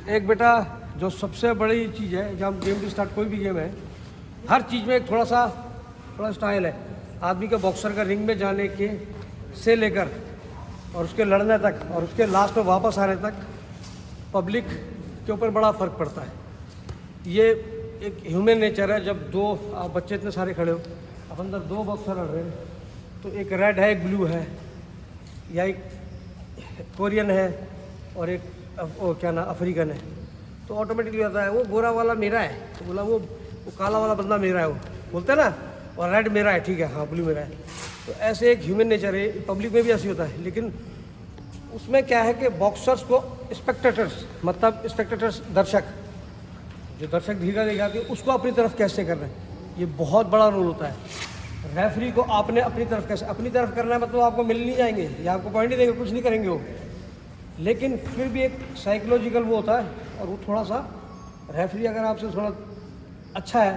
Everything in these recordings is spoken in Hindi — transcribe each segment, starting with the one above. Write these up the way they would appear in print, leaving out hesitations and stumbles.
एक बेटा जो सबसे बड़ी चीज़ है जब हम गेम की स्टार्ट कोई भी गेम है, हर चीज़ में एक थोड़ा स्टाइल है। आदमी के बॉक्सर का रिंग में जाने के से लेकर और उसके लड़ने तक और उसके लास्ट में वापस आने तक पब्लिक के ऊपर बड़ा फ़र्क पड़ता है। ये एक ह्यूमन नेचर है। जब दो आप बच्चे इतने सारे खड़े हो, अब अंदर दो बॉक्सर लड़ रहे हैं, तो एक रेड है एक ब्लू है, या एक कोरियन है और एक क्या ना अफ्रीकन है, तो ऑटोमेटिकली होता है वो गोरा वाला मेरा है, तो बोला वो काला वाला बंदा मेरा है, वो बोलते हैं ना, और रेड मेरा है, ठीक है, हाँ ब्लू मेरा है। तो ऐसे एक ह्यूमन नेचर है, पब्लिक में भी ऐसी होता है। लेकिन उसमें क्या है कि बॉक्सर्स को स्पेक्टेटर्स, मतलब स्पेक्टेटर्स दर्शक, जो दर्शक धीरे दिखाते हैं उसको अपनी तरफ कैसे करना है, ये बहुत बड़ा रोल होता है। रेफरी को आपने अपनी तरफ कैसे, अपनी तरफ करना है, मतलब आपको मिल नहीं जाएंगे या आपको पॉइंट नहीं देंगे, कुछ नहीं करेंगे वो, लेकिन फिर भी एक साइकोलॉजिकल वो होता है। और वो थोड़ा सा रेफरी अगर आपसे थोड़ा अच्छा है,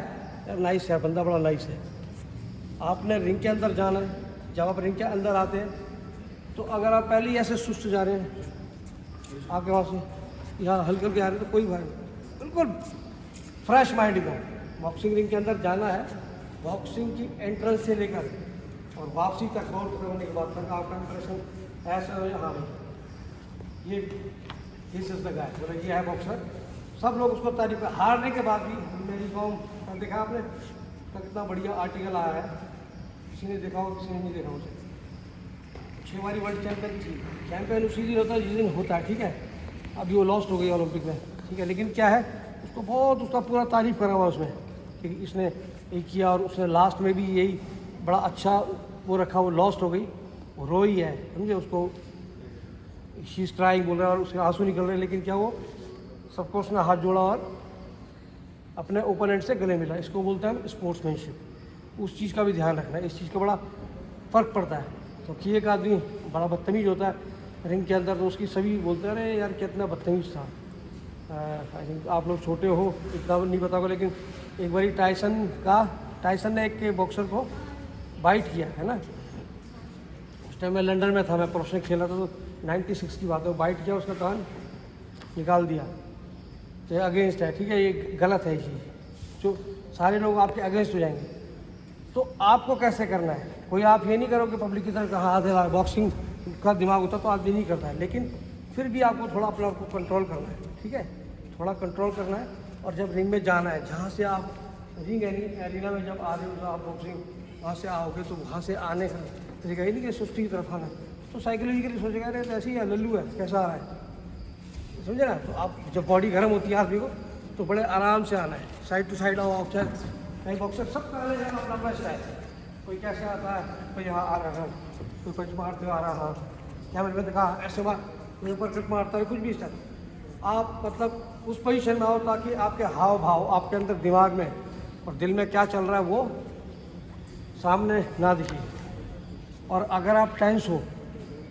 यार नाइस है बंदा, बड़ा नाइस है, आपने रिंग के अंदर जाना है। जब आप रिंग के अंदर आते हैं तो अगर आप पहले ही ऐसे सुस्त जा रहे हैं, आपके वहाँ से यहाँ हल्के हल्के आ रहे हैं, तो कोई बात नहीं, बिल्कुल फ्रेश माइंड को बॉक्सिंग रिंग के अंदर जाना है। बॉक्सिंग की एंट्रेंस से लेकर और वापसी तक बाउंड करने के बाद तक आपका इंप्रेशन ऐसा हो, हाँ भाई ये दिस इज द गाय, बोला ये है बॉक्सर। सब लोग उसको तारीफ कर, हारने के बाद भी मेरी कॉम देखा आपने कितना बढ़िया आर्टिकल आया है, किसी ने देखा हो किसी ने नहीं देखा उसे। 6 बारी वर्ल्ड चैंपियन थी। चैंपियन उसी दिन होता है जिस दिन होता है, ठीक है। अभी वो लॉस्ट हो गई ओलंपिक में, ठीक है, लेकिन क्या है उसको बहुत उसका पूरा तारीफ करा हुआ उसमें कि इसने ये किया, और उसने लास्ट में भी यही बड़ा अच्छा वो रखा, वो लॉस्ट हो गई, वो रोई है, समझे, उसको शी इज ट्राइंग बोल रहा है और उसके आंसू निकल रहे हैं, लेकिन क्या वो सबको उसने हाथ जोड़ा और अपने ओपोनेंट से गले मिला। इसको बोलते हैं हम स्पोर्ट्समैनशिप। उस चीज़ का भी ध्यान रखना है, इस चीज़ का बड़ा फ़र्क पड़ता है। तो कि एक आदमी बड़ा बदतमीज होता है रिंग के अंदर, तो उसकी सभी बोलते हैं अरे यार कितना बदतमीज था। आई थिंक आप लोग छोटे हो इतना नहीं पता होगा, लेकिन एक बारी टाइसन ने एक बॉक्सर को बाइट किया है ना। उस टाइम मैं लंदन में था, मैं प्रोफेशनल खेला था, तो 96 की बात है, बाइट किया, उसका कान निकाल दिया। तो ये अगेंस्ट है, ठीक है, ये गलत है, ये जो सारे लोग आपके अगेंस्ट हो जाएंगे। तो आपको कैसे करना है, कोई आप ये नहीं करो कि पब्लिक की तरफ कहा आधे बॉक्सिंग का दिमाग होता तो आदमी नहीं करता है, लेकिन फिर भी आपको थोड़ा अपने आप को कंट्रोल करना है, ठीक है, थोड़ा कंट्रोल करना है। और जब रिंग में जाना है, जहाँ से आप रिंग एरिना में जब आ रहे हो, तो आप बॉक्सिंग वहाँ से आओगे, तो वहाँ से आने का तरीका ही नहीं कि सुस्ती की तरफ आना, तो साइकोलॉजिकली सोचेगा अरे तो ऐसे ही है, लल्लू है, कैसा आ रहा है, समझे ना। तो आप जब बॉडी गर्म होती है आदमी को, तो बड़े आराम से आना है, साइड टू साइड आओ आप, चाहे कहीं बॉक्सर सब कर रहे हैं अपना अपना स्टाइल, कोई कैसे आता है, कोई यहाँ आ रहा है, कोई पंच मारते हुए आ रहा है, कैमरे में दिखा ऐसे मार, कोई ऊपर कट मारता है, कुछ भी स्टाइल। आप मतलब उस पोजीशन में आओ ताकि आपके हाव भाव, आपके अंदर दिमाग में और दिल में क्या चल रहा है वो सामने ना दिखे। और अगर आप टेंस हो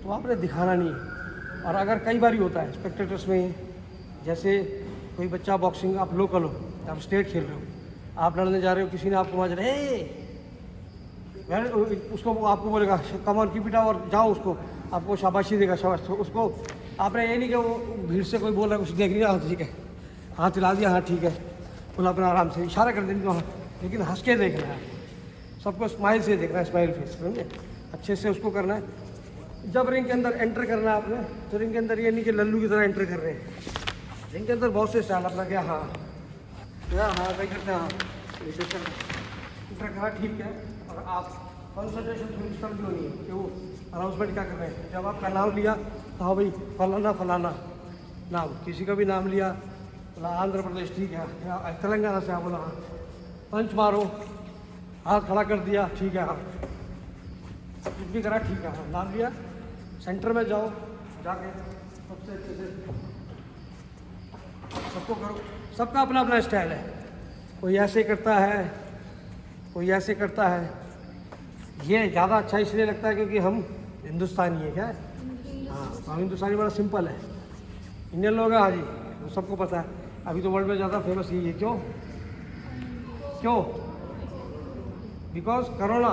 तो आपने दिखाना नहीं है। और अगर कई बार ही होता है स्पेक्टेटर्स में, जैसे कोई बच्चा बॉक्सिंग, आप लोकल हो, आप स्टेट खेल रहे हो, आप लड़ने जा रहे हो, किसी ने आपको वहाँ उसको आपको बोलेगा come on keep it up, और जाओ, उसको आपको शाबाशी देगा, शाबाश। तो उसको आपने ये नहीं कि वो भीड़ से कोई बोल रहा है कुछ देख नहीं रहा, ठीक है, हाथ हिला दिया, हाँ ठीक है, बोला अपना आराम से इशारा कर देंगे वहाँ, लेकिन हंस के देखना है, सबको स्माइल से देखना है, स्माइल फेस, समझे, अच्छे से उसको करना है। जब रिंग के अंदर एंटर करना है आपने, तो रिंग के अंदर ये नहीं कि लल्लू की तरह एंटर कर रहे हैं। रिंग के अंदर बहुत से स्टाइल अपना क्या, हाँ कहीं करते हैं, हाँ एंटर करा, ठीक है। और आप कॉन्सेंट्रेशन थोड़ी स्तर भी होनी है कि वो अनाउंसमेंट क्या कर रहे हैं। जब आपका नाम लिया तो हाँ भाई फलाना नाम, किसी का भी नाम लिया, बोला आंध्र प्रदेश, ठीक है, या तेलंगाना से, आप बोला हाँ, पंच मारो, हाथ खड़ा कर दिया, ठीक है, हाँ कुछ भी करा, ठीक है, हाँ नाम लिया, सेंटर में जाओ, जाके सबसे अच्छे से सबको करो। सबका अपना अपना स्टाइल है, कोई ऐसे करता है, कोई ऐसे करता है। ये ज़्यादा अच्छा इसलिए लगता है क्योंकि हम हिंदुस्तानी है, क्या है, हाँ हम हिंदुस्तानी बड़ा सिंपल है। इंडियन लोग हैं, हाँ जी, वो सबको पता है। अभी तो वर्ल्ड में ज़्यादा फेमस यही है, क्यों बिकॉज कोरोना,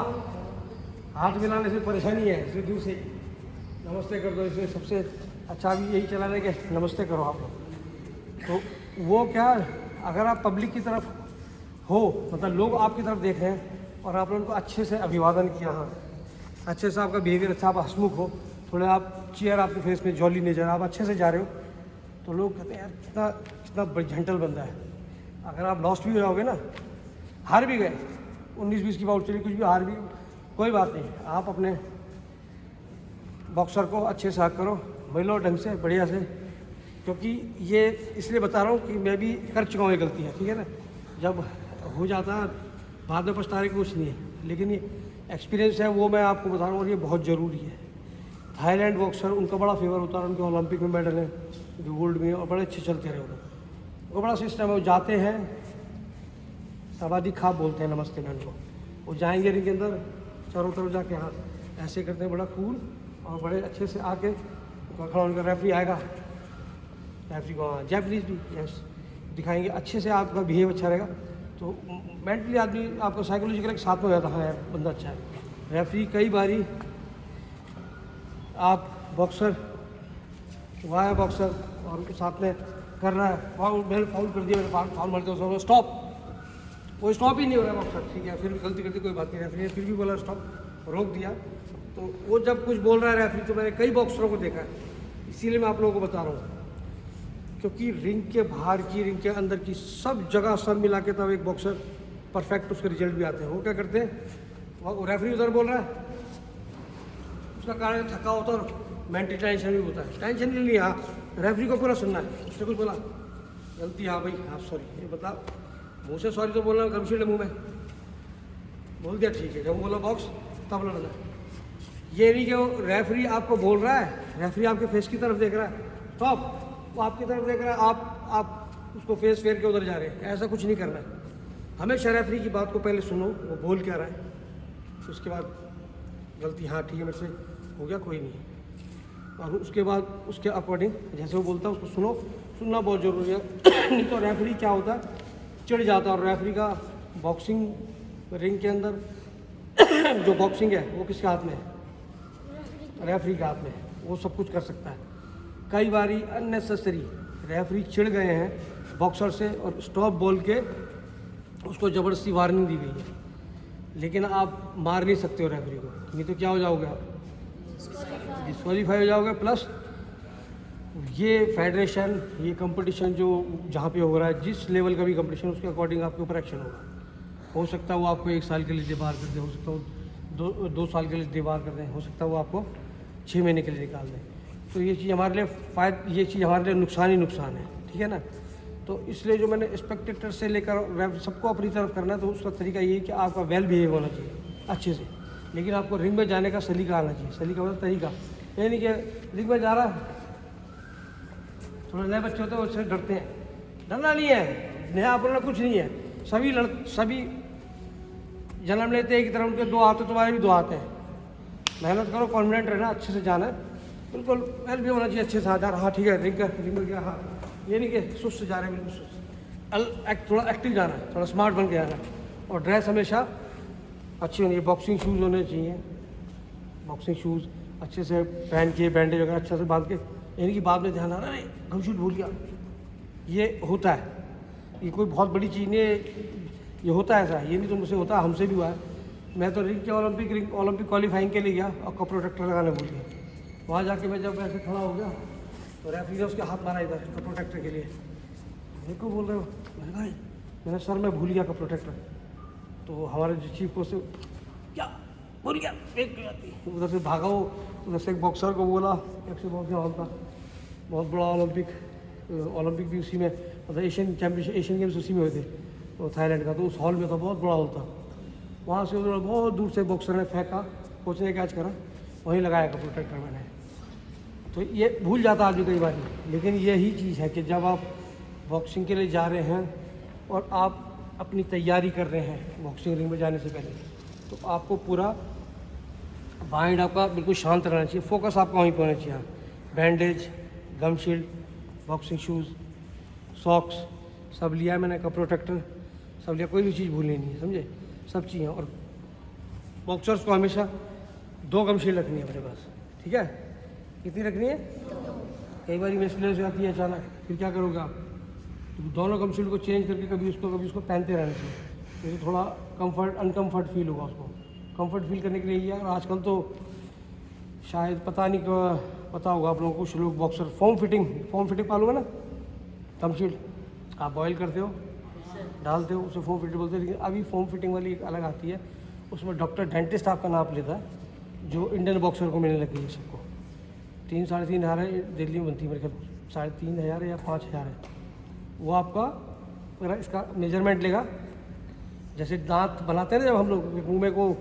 हाथ मिलाने से परेशानी है, इसलिए दूर से नमस्ते कर दो, इसलिए सबसे अच्छा अभी यही चला रहे कि नमस्ते करो आप लोग, तो वो क्या, अगर आप पब्लिक की तरफ हो, मतलब लोग आपकी तरफ देख रहे हैं और आप लोगों को अच्छे से अभिवादन किया, हाँ अच्छे से आपका बिहेवियर अच्छा, आप हंसमुख हो, थोड़े आप चेयर आपके फेस में जॉली नजर, आप अच्छे से जा रहे हो, तो लोग कहते हैं यार कितना कितना जेंटल बंदा है। अगर आप लॉस्ट भी हो जाओगे ना, हार भी गए 19-20 की बाउट चली, कुछ भी हार भी, कोई बात नहीं, आप अपने बॉक्सर को अच्छे से हक करो, मिलो ढंग से बढ़िया से, क्योंकि ये इसलिए बता रहा हूँ कि मैं भी कर चुका हूँ ये गलती है, ठीक है ना। जब हो जाता बाद में पछताने की कुछ नहीं है, लेकिन ये एक्सपीरियंस है वो मैं आपको बता रहा हूँ, और ये बहुत ज़रूरी है। थाईलैंड बॉक्सर उनका बड़ा फेवर होता है, उनके ओलंपिक में मेडल है, गोल्ड में, और बड़े अच्छे चलते रहे उनको बड़ा सिस्टम है। वो जाते हैं तबादी खाब बोलते हैं नमस्ते में उनको, वो जाएंगे रिंग के अंदर, चारों तरफ जाके हाथ ऐसे करते हैं, बड़ा कूल और बड़े अच्छे से आके खड़ा, उनका रेफरी आएगा, रेफरी को हाँ जैपनीज भी यस दिखाएंगे, अच्छे से आपका बिहेव अच्छा रहेगा, तो मेंटली आदमी आपको साइकोलॉजिकल एक साथ में हो जाता है, हाँ यार बंदा अच्छा है। रेफरी कई बारी आप बॉक्सर हुआ है बॉक्सर और उनके साथ में कर रहा है, फाउल मैंने फाउल कर दिया, मैंने फाउल मारते हो स्टॉप, वो स्टॉप ही नहीं हो रहा बॉक्सर, ठीक है फिर भी गलती करती कोई बात नहीं, रेफरी ने फिर भी बोला स्टॉप, रोक दिया, तो वो जब कुछ बोल रहा है रेफरी, तो मैंने कई बॉक्सरों को देखा है, इसीलिए मैं आप लोगों को बता रहा हूँ, क्योंकि रिंग के बाहर की, रिंग के अंदर की सब जगह सब मिला के तब एक बॉक्सर परफेक्ट उसके रिजल्ट भी आते हैं। वो क्या करते हैं, वो रेफरी उधर बोल रहा है, उसका कारण थका होता है और मेंटल टेंशन भी होता है, टेंशन भी नहीं, हाँ रेफरी को पूरा सुनना है, उसने कुछ बोला गलती, हाँ भाई हाँ सॉरी, ये बता मुँह से सॉरी तो बोलना, गमशील मुँह में बोल दिया ठीक है, जब बोला बॉक्स तब लड़ना, ये नहीं कि वो रेफरी आपको बोल रहा है, रेफरी आपके फेस की तरफ देख रहा है, स्टॉप, वो आपकी तरफ देख रहा है, आप उसको फेस फेर के उधर जा रहे हैं, ऐसा कुछ नहीं करना है। हमेशा रेफरी की बात को पहले सुनो, वो बोल क्या रहा है, उसके बाद गलती हाँ ठीक है मेरे से हो गया कोई नहीं, और उसके बाद उसके अकॉर्डिंग जैसे वो बोलता है उसको सुनो, सुनना बहुत ज़रूरी है। नहीं तो रेफरी क्या होता है, चिढ़ जाता है, और रेफरी का बॉक्सिंग रिंग के अंदर जो बॉक्सिंग है वो किसके हाथ में है, रेफरी के हाथ में है, वो सब कुछ कर सकता है। कई बारी अननेसेसरी रेफरी चिढ़ गए हैं बॉक्सर से और स्टॉप बोल के उसको ज़बरदस्ती वार्निंग दी गई है, लेकिन आप मार नहीं सकते हो रेफरी को, नहीं तो क्या हो जाओगे आप, डिस्क्वालीफाई हो जाओगे। प्लस ये फेडरेशन, ये कंपटीशन जो जहाँ पे हो रहा है, जिस लेवल का भी कंपटीशन, उसके अकॉर्डिंग आपके ऊपर एक्शन होगा। हो सकता है वो आपको 1 साल के लिए डिबार कर दे, हो सकता है 2 साल के लिए डिबार कर दें, हो सकता है वो आपको 6 महीने के लिए निकाल दें। तो ये चीज़ हमारे लिए ये चीज़ हमारे लिए नुकसान ही नुकसान है, ठीक है ना। तो इसलिए जो मैंने स्पेक्टेटर से लेकर सबको अपनी तरफ करना है, तो उसका तरीका ये है कि आपका वेल बिहेव होना चाहिए अच्छे से, लेकिन आपको रिंग में जाने का सलीका आना चाहिए। सलीका मतलब तरीका, ये नहीं कि रिंग में जा रहा है, थोड़े नए बच्चे होते हैं उससे डरते हैं, डरना नहीं है, नया बोलना कुछ नहीं है, सभी जन्म लेते हैं एक तरह, उनके 2 हाथ हैं, तुम्हारे भी 2 हाथ हैं, मेहनत करो, कॉन्फिडेंट रहना, अच्छे से जाना है, बिल्कुल वेल भी होना चाहिए अच्छे से, हाँ ठीक है रिंग में गया, हाँ ये नहीं कि सुस्त जा रहे हैं, बिल्कुल सुस्त, थोड़ा एक्टिव जाना है, थोड़ा स्मार्ट बन के जाना है, और ड्रेस हमेशा अच्छी होनी है, बॉक्सिंग शूज़ होने चाहिए, बॉक्सिंग शूज़ अच्छे से पहन के, बैंडेज वगैरह अच्छे से बांध के, यानी कि बाद में ध्यान आ रहा है गमशूट भूल गया, ये होता है, ये कोई बहुत बड़ी चीज़ नहीं है, ये होता है ऐसा, ये नहीं तो मुझसे होता है, हमसे भी हुआ है। मैं तो रिंग के ओलंपिक क्वालिफाइंग के लिए गया और कप प्रोटेक्टर लगाने भूल गया, वहाँ जाके मैं जब ऐसे खड़ा हो गया तो रेफरी ने उसके हाथ मारा इधर कप प्रोटेक्टर के लिए, मेरे को बोल रहे हो, मैंने सर मैं भूल गया कप प्रोटेक्टर, तो हमारे जो चीफ को से क्या भूल गया, उधर से भागा, वो उधर से एक बॉक्सर को बोला, एक से बॉक्सिंग हॉल था बहुत बड़ा, ओलंपिक भी उसी में, मतलब एशियन गेम्स उसी में हुए थे, तो थाईलैंड का, तो उस हॉल में था, बहुत बड़ा हॉल था, वहाँ से उधर बहुत दूर से बॉक्सर ने फेंका, कोच ने कैच करा, वहीं लगाया कप प्रोटेक्टर मैंने। तो ये भूल जाता आदमी कई बार, लेकिन यही चीज़ है कि जब आप बॉक्सिंग के लिए जा रहे हैं और आप अपनी तैयारी कर रहे हैं बॉक्सिंग रिंग में जाने से पहले, तो आपको पूरा माइंड आपका बिल्कुल शांत रहना चाहिए, फोकस आपका वहीं पर होना चाहिए। बैंडेज, गम शील्ड, बॉक्सिंग शूज़, सॉक्स सब लिया मैंने, कप प्रोटेक्टर सब लिया, कोई भी चीज़ भूलनी नहीं है, समझे, सब चीज़ें। और बॉक्सर्स को हमेशा 2 गम शील्ड रखनी है अपने पास, ठीक है, कितनी रखनी है? कई बार मिसप्लेस हो जाती है अचानक, फिर क्या करोगे आप? तो दोनों गम शील्ड को चेंज करके कभी उसको पहनते रहना चाहिए, तो थोड़ा कंफर्ट अनकम्फर्ट फील होगा उसको। कंफर्ट फील करने के लिए ये, और आजकल तो शायद पता होगा आप लोगों को, कुछ लोग बॉक्सर फॉर्म फिटिंग मालूम है ना, गम शील्ड आप बॉयल करते हो, डालते हो, उसे फॉर्म फिटिंग बोलते हैं। लेकिन अभी फॉर्म फिटिंग वाली एक अलग आती है, उसमें डॉक्टर डेंटिस्ट आपका नाप लेता है, जो इंडियन बॉक्सर को मिलने लगी है सबको। 3-3.5 हज़ार है, दिल्ली में बनती है मेरे ख्याल 3.5 या 5,000 है। वो आपका पूरा इसका मेजरमेंट लेगा, जैसे दांत बनाते हैं ना जब हम लोग मुँह में को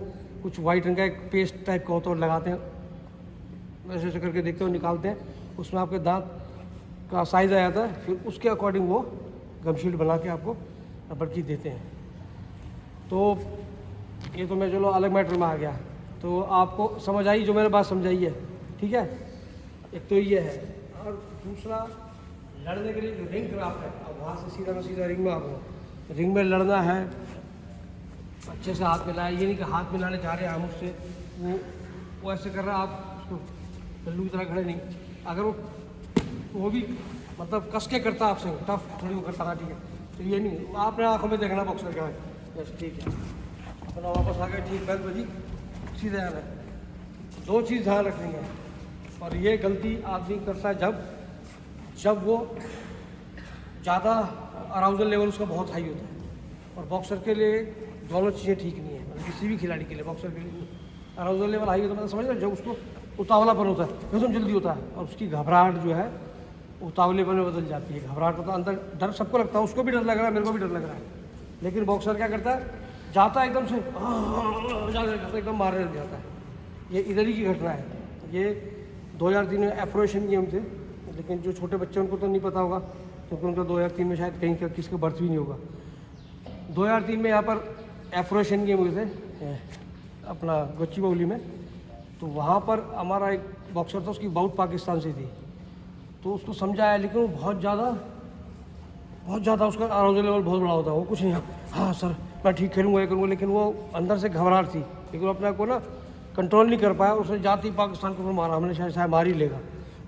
कुछ वाइट रंग का एक पेस्ट टाइप का होता है, लगाते हैं वैसे ऐसे करके देखते हो, निकालते हैं, उसमें आपके दांत का साइज़ आ जाता है, फिर उसके अकॉर्डिंग वो गम शील्ड बना के आपको रबड़ की देते हैं। तो ये तो मैं चलो अलग मैटर में आ गया, तो आपको समझ आई जो मैंने बात समझाई है, ठीक है। एक तो ये है, और दूसरा लड़ने के लिए जो रिंग क्राफ्ट है, अब वहाँ से सीधा रिंग में आ गया। रिंग में लड़ना है, अच्छे से हाथ मिलाए, ये नहीं कि हाथ मिलाने जा रहे हैं हम उससे, वो ऐसे कर रहा है, आप उसको लल्लू की तरह खड़े नहीं। अगर वो भी मतलब कस के करता आपसे, टफ थोड़ी वो करता, हाँ ठीक है, तो ये नहीं, आपने आंखों में देखना बॉक्सर क्या है, बस ठीक है, अपना वापस आ गए, ठीक बैल बजी, सीधे आना है। 2 चीज़ ध्यान रखनी है, और ये गलती आदमी करता है जब वो ज़्यादा अराउजल लेवल उसका बहुत हाई होता है, और बॉक्सर के लिए दोनों चीज़ें ठीक नहीं है, मतलब किसी भी खिलाड़ी के लिए, बॉक्सर के लिए अराउजल लेवल हाई होता है, मतलब समझ रहे, जब उसको उतावलापन होता है, एकदम जल्दी होता है, और उसकी घबराहट जो है उतावलेपन में बदल जाती है। घबराहट होता है, अंदर डर सबको लगता है, उसको भी डर लग रहा है, मेरे को भी डर लग रहा है, लेकिन बॉक्सर क्या करता है, जाता है एकदम से एकदम मारने लग जाता है। ये इधर ही की घटना है। ये 2003 में एफ्रो एशियन गेम थे, लेकिन जो छोटे बच्चे उनको तो नहीं पता होगा, क्योंकि उनका 2003 में शायद कहीं किसी का बर्थ भी नहीं होगा। 2003 में यहाँ पर एफ्रो एशियन गेम हुए थे अपना गच्चीबौली में, तो वहाँ पर हमारा एक बॉक्सर था, उसकी बाउट पाकिस्तान से थी, तो उसको समझाया, लेकिन वो बहुत ज़्यादा उसका अराउजल लेवल बहुत बड़ा होता है, वो कुछ नहीं, हाँ सर मैं ठीक खेलूँगा ये करूँगा, लेकिन वो अंदर से घबराहट थी, लेकिन वो अपने को ना कंट्रोल नहीं कर पाया, उसने जाती पाकिस्तान को मारा, हमने शायद मार ही लेगा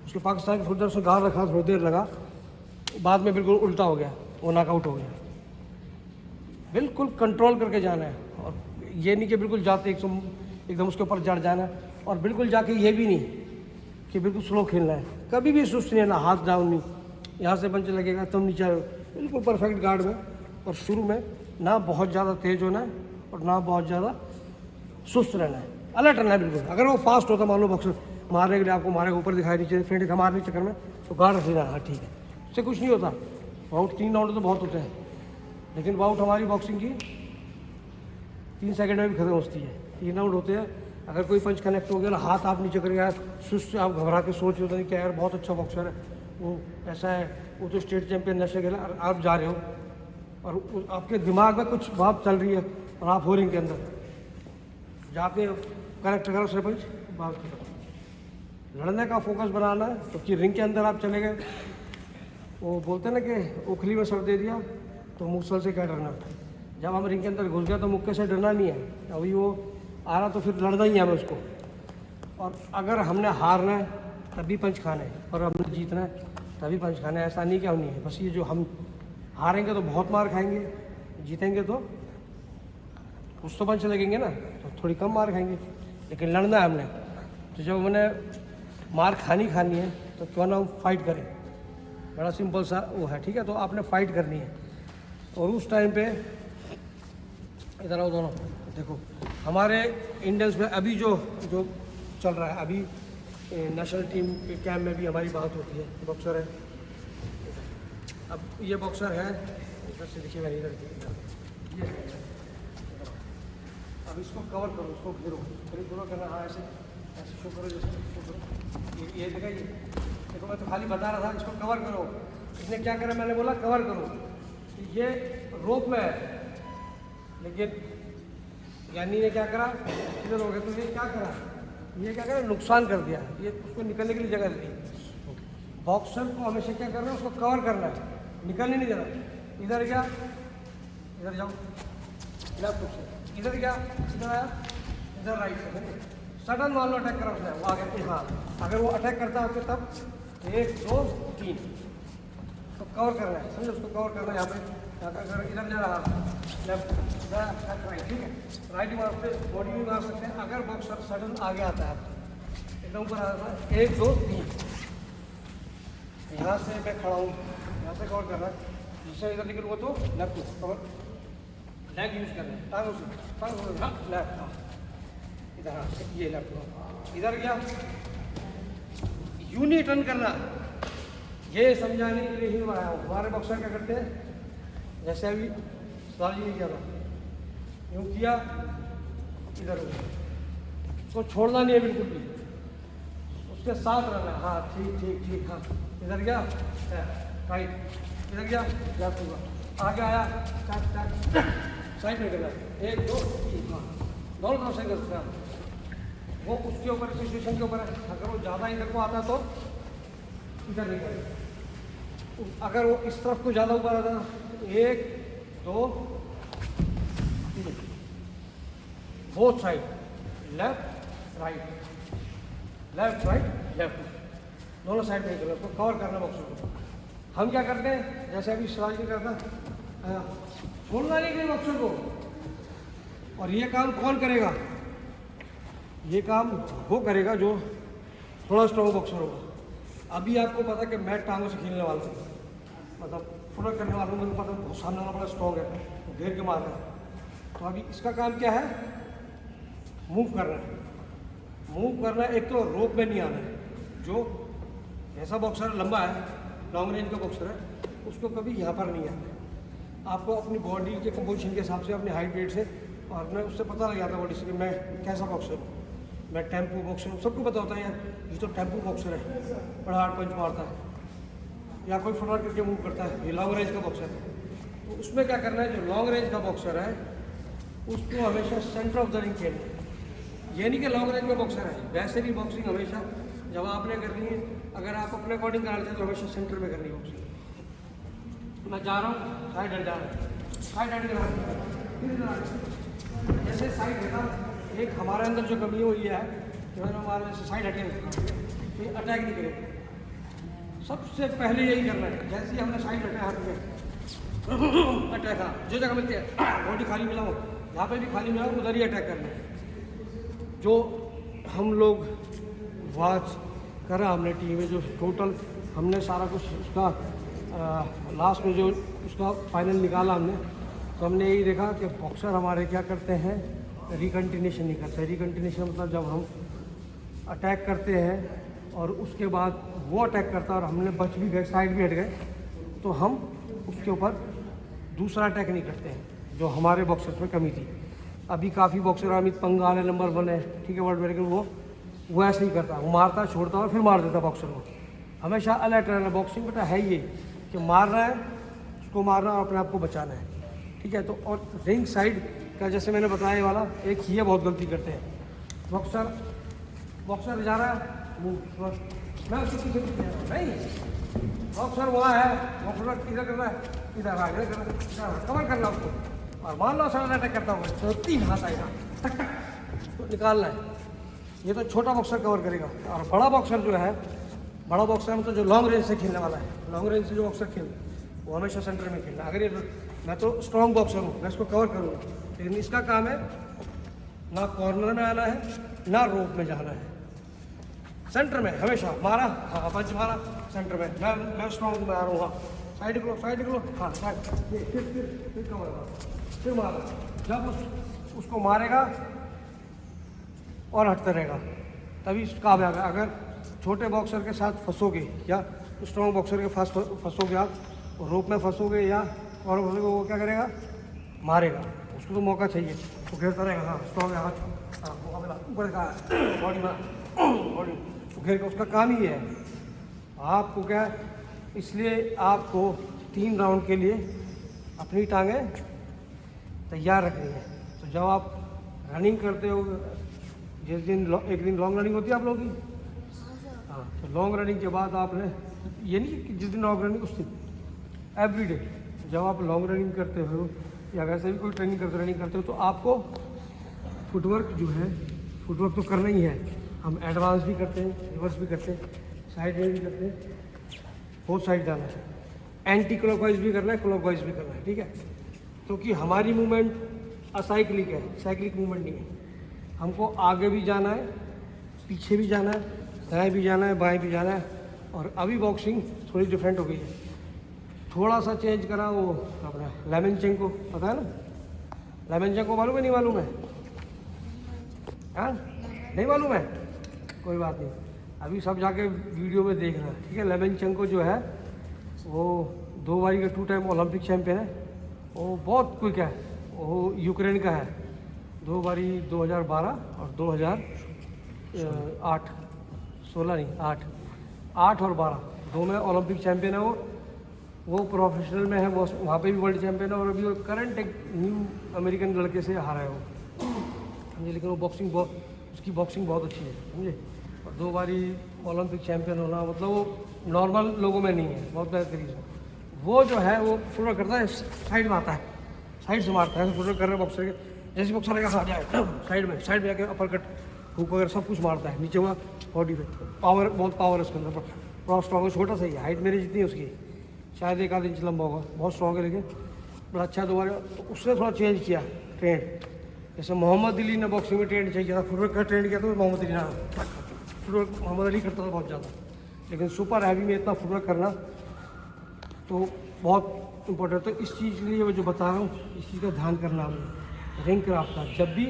उसके, पाकिस्तान की थोड़ी देर से गाल रखा, थोड़ी देर लगा, बाद में बिल्कुल उल्टा हो गया, वो नॉकआउट हो गया। बिल्कुल कंट्रोल करके जाना है, और ये नहीं कि बिल्कुल जाते एकदम उसके ऊपर चढ़ जाना है, और बिल्कुल जाके ये भी नहीं कि बिल्कुल स्लो खेलना है, कभी भी सुस्त नहीं है ना, हाथ डाउन नहीं, यहाँ से पंच लगेगा तुम नीचे आओ, बिल्कुल परफेक्ट गार्ड में, और शुरू में ना बहुत ज़्यादा तेज़ होना है और ना बहुत ज़्यादा सुस्त रहना है, अलर्ट रहना है बिल्कुल। अगर वो फास्ट होता, मान लो बॉक्सर मारने के लिए आपको मारेगा, ऊपर दिखाई नीचे फेंट मारने के चक्कर में, तो गार्ड रख लेना, हाँ ठीक है, इससे कुछ नहीं होता। बाउट 3 राउंड तो बहुत होते हैं, लेकिन बाउट हमारी बॉक्सिंग की 3 सेकंड में भी खत्म होती है, 3 राउंड होते हैं। अगर कोई पंच कनेक्ट हो गया ना, हाथ आप नीचे कर गया, सुस्त आप घबरा के सोच रहे हो कि यार बहुत अच्छा बॉक्सर है, वो ऐसा है, वो तो स्टेट चैंपियन नशे खेला, आप जा रहे हो और आपके दिमाग में कुछ बात चल रही है, और आप हो रिंग के अंदर जाके कनेक्ट करो सरपंच, बात करो, लड़ने का फोकस बनाना है, क्योंकि रिंग के अंदर आप चले गए, वो बोलते हैं ना कि उखली में सर दे दिया तो मुसल से क्या डरना। जब हम रिंग के अंदर घुस गए तो मुक्के से डरना नहीं है, अभी वो आ रहा तो फिर लड़ना ही है हमें उसको, और अगर हमने हारना है तभी पंच खाना है, और हमने जीतना है तभी पंच खाना है, ऐसा नहीं क्या नहीं है। बस ये जो हम हारेंगे तो बहुत मार खाएंगे, जीतेंगे तो कुछ तो पंच लगेंगे ना, तो थोड़ी कम मार खाएंगे, लेकिन लड़ना है हमने। तो जब हमने मार खानी है तो क्यों ना हम फाइट करें, बड़ा सिंपल सा वो है, ठीक है। तो आपने फाइट करनी है, और उस टाइम पे इधर आओ दोनों, देखो हमारे इंडियंस में अभी जो चल रहा है, अभी नेशनल टीम के कैंप में भी हमारी बात होती है, बॉक्सर है, अब ये बॉक्सर है, इधर से देखिए मैंने इधर ये, अब इसको कवर करो, इसको घेरो करना, हाँ ऐसे शो करो, जैसे शो करो, ये देखो मैं तो खाली बता रहा था इसको कवर करो, इसने क्या करा, मैंने बोला कवर करो, ये रोप में है, लेकिन यानी ने क्या करा, इधर हो गया, तो ये क्या करा, ये क्या करा, नुकसान कर दिया, ये उसको निकलने के लिए जगह दी। बॉक्सर को हमेशा क्या करना है, उसको कवर करना है, निकलने नहीं देना। इधर गया, इधर जाओ, लेफ्ट से इधर गया, इधर आया, इधर राइट से, सडन मान लो अटैक करा उसने, वो आ गया, हाँ अगर वो अटैक करता है तब 1 2 3 तो कवर करना है, समझो उसको कवर करना है। यहाँ पे अगर इधर जा रहा लेफ्ट राइट, ठीक है, राइट मार सकते, बॉडी भी मार सकते हैं। अगर बॉक्सर सडन आगे आता है एकदम ऊपर आता है 1 2 3, यहाँ से मैं खड़ा हूँ, यहाँ से कवर करना है, जिससे इधर निकल वो तो लेफ्ट कवर, लेग यूज करना है, टांगों से लेफ्ट, हाँ इधर, हाँ ये लेफ्ट, इधर गया यूं नहीं टर्न करना, ये समझाने के लिए ही मैं आया हूँ। हमारे बॉक्सर क्या करते हैं, जैसे अभी सवाल नहीं किया था, यूँ किया इधर, उसको छोड़ना नहीं है बिल्कुल भी, उसके साथ रहना है, हाँ ठीक ठीक ठीक, हाँ इधर गया राइट, इधर गया लेफ्ट हुआ, आगे आया साइड में करना, 1 2 3, हाँ दोनों तरफ से करते हैं। वो उसके ऊपर, सिचुएशन के ऊपर है, अगर वो ज़्यादा इधर को आता तो इधर नहीं करेगा, अगर वो इस तरफ को ज़्यादा ऊपर आता 1 2 3, both side, left right left, दोनों साइड में करना, उसको कवर करना बॉक्सर को। हम क्या करते हैं, जैसे अभी शिवाजी करता, छोड़ना नहीं कहीं बॉक्सर को, और ये काम कौन करेगा, ये काम वो करेगा जो थोड़ा स्ट्रॉन्ग बॉक्सर होगा। अभी आपको पता है कि मैं टांगों से खेलने वाला हूँ, मतलब पूरा करने वाला हूँ, मुझे पता है सामने वाला बड़ा स्ट्रॉन्ग है, घेर के मार रहा है। तो अभी इसका काम क्या है, मूव करना है, मूव करना है। एक तो रोप में नहीं आना है, जो ऐसा बॉक्सर लंबा है, लॉन्ग रेंज का बॉक्सर है, उसको कभी यहाँ पर नहीं आना है। आपको अपनी बॉडी के कंपोजिशन के हिसाब से, अपनी हाइट वेट से, और मैं उससे पता लग जाता बॉडी से कि मैं कैसा बॉक्सर हूँ, मैं टेम्पो बॉक्सर हूँ। सबको पता होता है यार ये तो टेम्पो बॉक्सर है, बड़ा हार्ड पंच मारता है, या कोई फुटवर्क करके मूव करता है, ये लॉन्ग रेंज का बॉक्सर है। तो उसमें क्या करना है, जो लॉन्ग रेंज का बॉक्सर है उसको हमेशा सेंटर ऑफ द रिंग खेलना है। ये नहीं कि लॉन्ग रेंज में बॉक्सर है, वैसे भी बॉक्सिंग हमेशा जब आपने करनी है, अगर आप अपने अकॉर्डिंग कराना चाहते तो हमेशा सेंटर में करनी है बॉक्सिंग। मैं जा रहा हूँ, साइड हट जा रहा है, साइड हट जा रहा है, जैसे साइड हटा, एक हमारे अंदर जो कमी है वो ये है कि मैंने हमारे से साइड हटे तो अटैक नहीं करेगा। सबसे पहले यही करना है, जैसे ही हमने साइड हटा हाथ में अटैक, हाँ जो जगह मिलती है बॉडी खाली मिला हो, यहाँ पे भी खाली मिला हो, उधर ही अटैक करना है। जो हम लोग वॉच करा हमने टीवी में, जो टोटल हमने सारा कुछ उसका लास्ट में जो उसका फाइनल निकाला हमने, तो हमने यही देखा कि बॉक्सर हमारे क्या करते हैं, रिकंटिन्यूशन नहीं करते। रिकंटिन्यूशन मतलब जब हम अटैक करते हैं और उसके बाद वो अटैक करता है और हमने बच भी गए, साइड भी हट गए, तो हम उसके ऊपर दूसरा अटैक नहीं करते हैं, जो हमारे बॉक्सर्स में कमी थी। अभी काफ़ी बॉक्सर, अमित पंघाल है नंबर 1 है, ठीक है वर्ल्ड में, लेकिन वो ऐसे नहीं करता, वो मारता छोड़ता और फिर मार देता बॉक्सर को। हमेशा अलर्ट रहना, बॉक्सिंग बेटा है ये कि मारना है, उसको मारना और अपने आप को बचाना है, ठीक है। तो और रिंग साइड का जैसे मैंने बताया वाला एक ही है, बहुत गलती करते हैं बॉक्सर जा रहा है मैं उसको पीछे नहीं, बॉक्सर वहाँ है, बॉक्सर इधर कर रहा है, इधर इधर कर रहा है, कवर करना उसको, और मान लो सर अटैक करता हुआ तो 3 हाथ आएगा, टक टक उसको निकालना है। ये तो छोटा बॉक्सर कवर करेगा, और बड़ा बॉक्सर जो है, बड़ा बॉक्सर मतलब जो लॉन्ग रेंज से खेलने वाला है, लॉन्ग रेंज से जो बॉक्सर खेल वो हमेशा सेंटर में खेलना। अगर ये मैं तो स्ट्रॉन्ग बॉक्सर हूँ, मैं इसको कवर करूँगा, लेकिन इसका काम है ना कॉर्नर में आना है ना रोप में जाना है, सेंटर में हमेशा मारा, हाँ पंच मारा सेंटर में, मैं स्ट्रॉन्ग में आ रहा हूँ, हाँ साइड निकलो हाँ साइड, फिर कवर, फिर मारा। जब उसको मारेगा और हटता रहेगा तभी काम आएगा। अगर छोटे बॉक्सर के साथ फंसोगे या स्ट्रॉन्ग बॉक्सर के पास फंसोगे, आप रोप में फंसोगे या और फंसोगे, वो क्या करेगा, मारेगा। उसको तो मौका चाहिए, तो घेरता रहेगा, हाँ स्ट्रॉन्ग है, हाँ ऊपर का बॉडी में बॉडी तो घेर का, उसका काम ही है। आपको क्या है, इसलिए आपको 3 राउंड के लिए अपनी टांगें तैयार रखनी है। तो जब आप रनिंग करते हो, जिस दिन एक दिन लॉन्ग रनिंग होती है आप लोगों की, हाँ तो लॉन्ग रनिंग के बाद आपने, ये नहीं कि जिस दिन लॉन्ग रनिंग उस दिन, एवरीडे जब आप लॉन्ग रनिंग करते हो या वैसे भी कोई रनिंग करते हो, तो आपको फुटवर्क जो है, फुटवर्क तो करना ही है। हम एडवांस भी करते हैं, रिवर्स भी करते हैं, साइड में भी करते हैं, बहुत साइड जाना है, एंटी क्लॉकवाइज भी करना है, क्लॉकवाइज भी करना है, ठीक है। क्योंकि हमारी मूवमेंट असाइक्लिक है, साइक्लिक मूवमेंट नहीं है। हमको आगे भी जाना है, पीछे भी जाना है, दाएँ भी जाना है, बाएँ भी जाना है। और अभी बॉक्सिंग थोड़ी डिफरेंट हो गई है, थोड़ा सा चेंज करा वो अपना लेमेनचेंको, पता है ना लेमेनचेंको, मालूम है नहीं मालूम है? हाँ नहीं मालूम है, कोई बात नहीं, अभी सब जाके वीडियो में देखना, ठीक है। लेमेनचेंको जो है वो 2 बारी का 2 टाइम ओलंपिक चैम्पियन है। वो बहुत क्विक है, वो यूक्रेन का है। 2 बारी 2012 और 2008, 16 नहीं 8 और 12 दो में ओलंपिक चैम्पियन है वो प्रोफेशनल में है, वो वहाँ पे भी वर्ल्ड चैम्पियन है। और अभी वो करंट एक न्यू अमेरिकन लड़के से हारा है वो, समझे। लेकिन वो बॉक्सिंग उसकी बॉक्सिंग बहुत अच्छी है, समझे। और 2 बारी ओलंपिक चैम्पियन होना मतलब वो नॉर्मल लोगों में नहीं है, बहुत बेहतरीन है। वो जो है वो फुटवर्क करता है, साइड में आता है, साइड से मारता है, फुटवर्क कर रहे हैं बॉक्सर के, जैसे बॉक्सर का हाथ जाए साइड में आके अपर कट, हुक वगैरह सब कुछ मारता है नीचे, वहाँ बॉडी पे पावर, बहुत पावर है उसके अंदर, बहुत स्ट्रॉन्ग है। छोटा सा ही है, हाइट मेरी जितनी है उसकी, शायद 1 आध इंच लंबा होगा, बहुत स्ट्रॉन्ग है। लेकिन बड़ा अच्छा दोबारा तो उसने थोड़ा चेंज किया ट्रेंड। जैसे मोहम्मद अली ने बॉक्सिंग में ट्रेंड चेंज किया था, फुटवर्क का ट्रेंड किया था मोहम्मद अली ने, फुटवर्क मोहम्मद अली करता था बहुत ज़्यादा। लेकिन सुपर हैवी में इतना फुटवर्क करना तो बहुत इम्पोर्टेंट। तो इस चीज़ के लिए मैं जो बता रहा हूँ, इस चीज़ का ध्यान करना आपने रिंग क्राफ्ट का। जब भी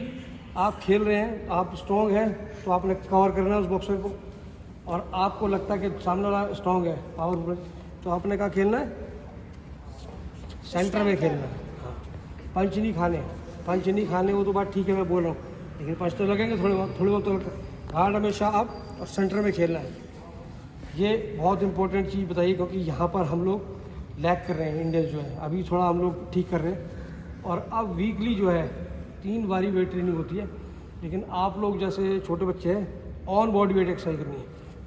आप खेल रहे हैं, आप स्ट्रॉन्ग हैं, तो आपने कवर करना है उस बॉक्सर को। और आपको लगता है कि सामने वाला स्ट्रॉन्ग है, पावरफुल, तो आपने कहा खेलना है सेंटर में खेलना है। पंच नहीं खाने, वो तो बात ठीक है, मैं बोल रहा हूँ, लेकिन पंच तो लगेंगे थोड़े बहुत तो लगता है। हार्ड हमेशा आप और सेंटर में खेलना है। ये बहुत इंपॉर्टेंट चीज़ बताइए, क्योंकि यहाँ पर हम लोग लैग कर रहे हैं, इंडियन जो है अभी थोड़ा हम लोग ठीक कर रहे हैं। और अब वीकली जो है 3 बारी वेट ट्रेनिंग होती है। लेकिन आप लोग जैसे छोटे बच्चे हैं, ऑन बॉडी वेट एक्सरसाइज करनी है,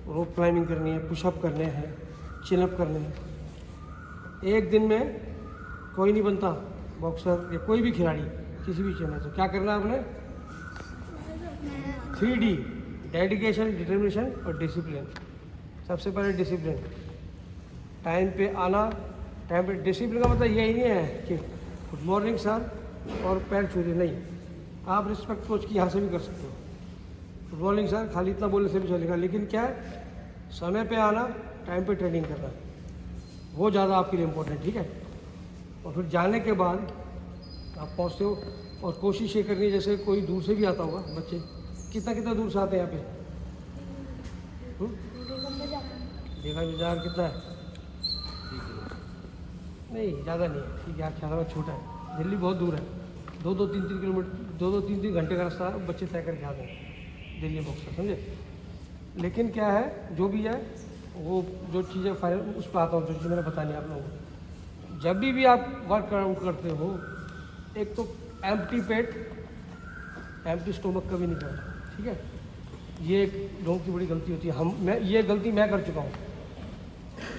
रोप क्लाइंबिंग करनी है, पुशअप करने हैं, चिनअप करने हैं। एक दिन में कोई नहीं बनता बॉक्सर या कोई भी खिलाड़ी किसी भी चीज़ में। तो क्या करना है आपने? 3D, डेडिकेशन, डिटर्मिनेशन और डिसिप्लिन। सबसे पहले डिसिप्लिन, टाइम पे आना, टाइम पे। डिसिप्लिन का मतलब यही नहीं है कि गुड मॉर्निंग सर और पैर छूटे, नहीं। आप रिस्पेक्ट कोच की यहाँ से भी कर सकते हो, गुड मॉर्निंग सर खाली इतना बोलने से भी चलेगा। लेकिन क्या है, समय पे आना, टाइम पे ट्रेनिंग करना, वो ज़्यादा आपके लिए इम्पोर्टेंट, ठीक है। और फिर जाने के बाद आप पहुँचते हो, और कोशिश ये करनी है, जैसे कोई दूर से भी आता होगा, बच्चे कितना दूर से आते हैं यहाँ पे? देखा बाजार कितना है? नहीं ज़्यादा नहीं है, ठीक है, ख्याल छोटा है। दिल्ली बहुत दूर है, 2-3 किलोमीटर, 2-3 घंटे का रास्ता बच्चे तय करके आते हैं दिल्ली बॉक्सर, समझे। लेकिन क्या है, जो भी है वो जो चीज़ें फाइनल उस पर आता हूँ, जो चीज़ मैंने बतानी आप लोगों को। जब भी आप वर्कआउट करते हो, एक तो एम्प्टी पेट, एम्प्टी स्टोमक कभी नहीं करना, ठीक है। ये एक लोगों की बड़ी गलती होती है। ये गलती मैं कर चुका हूँ,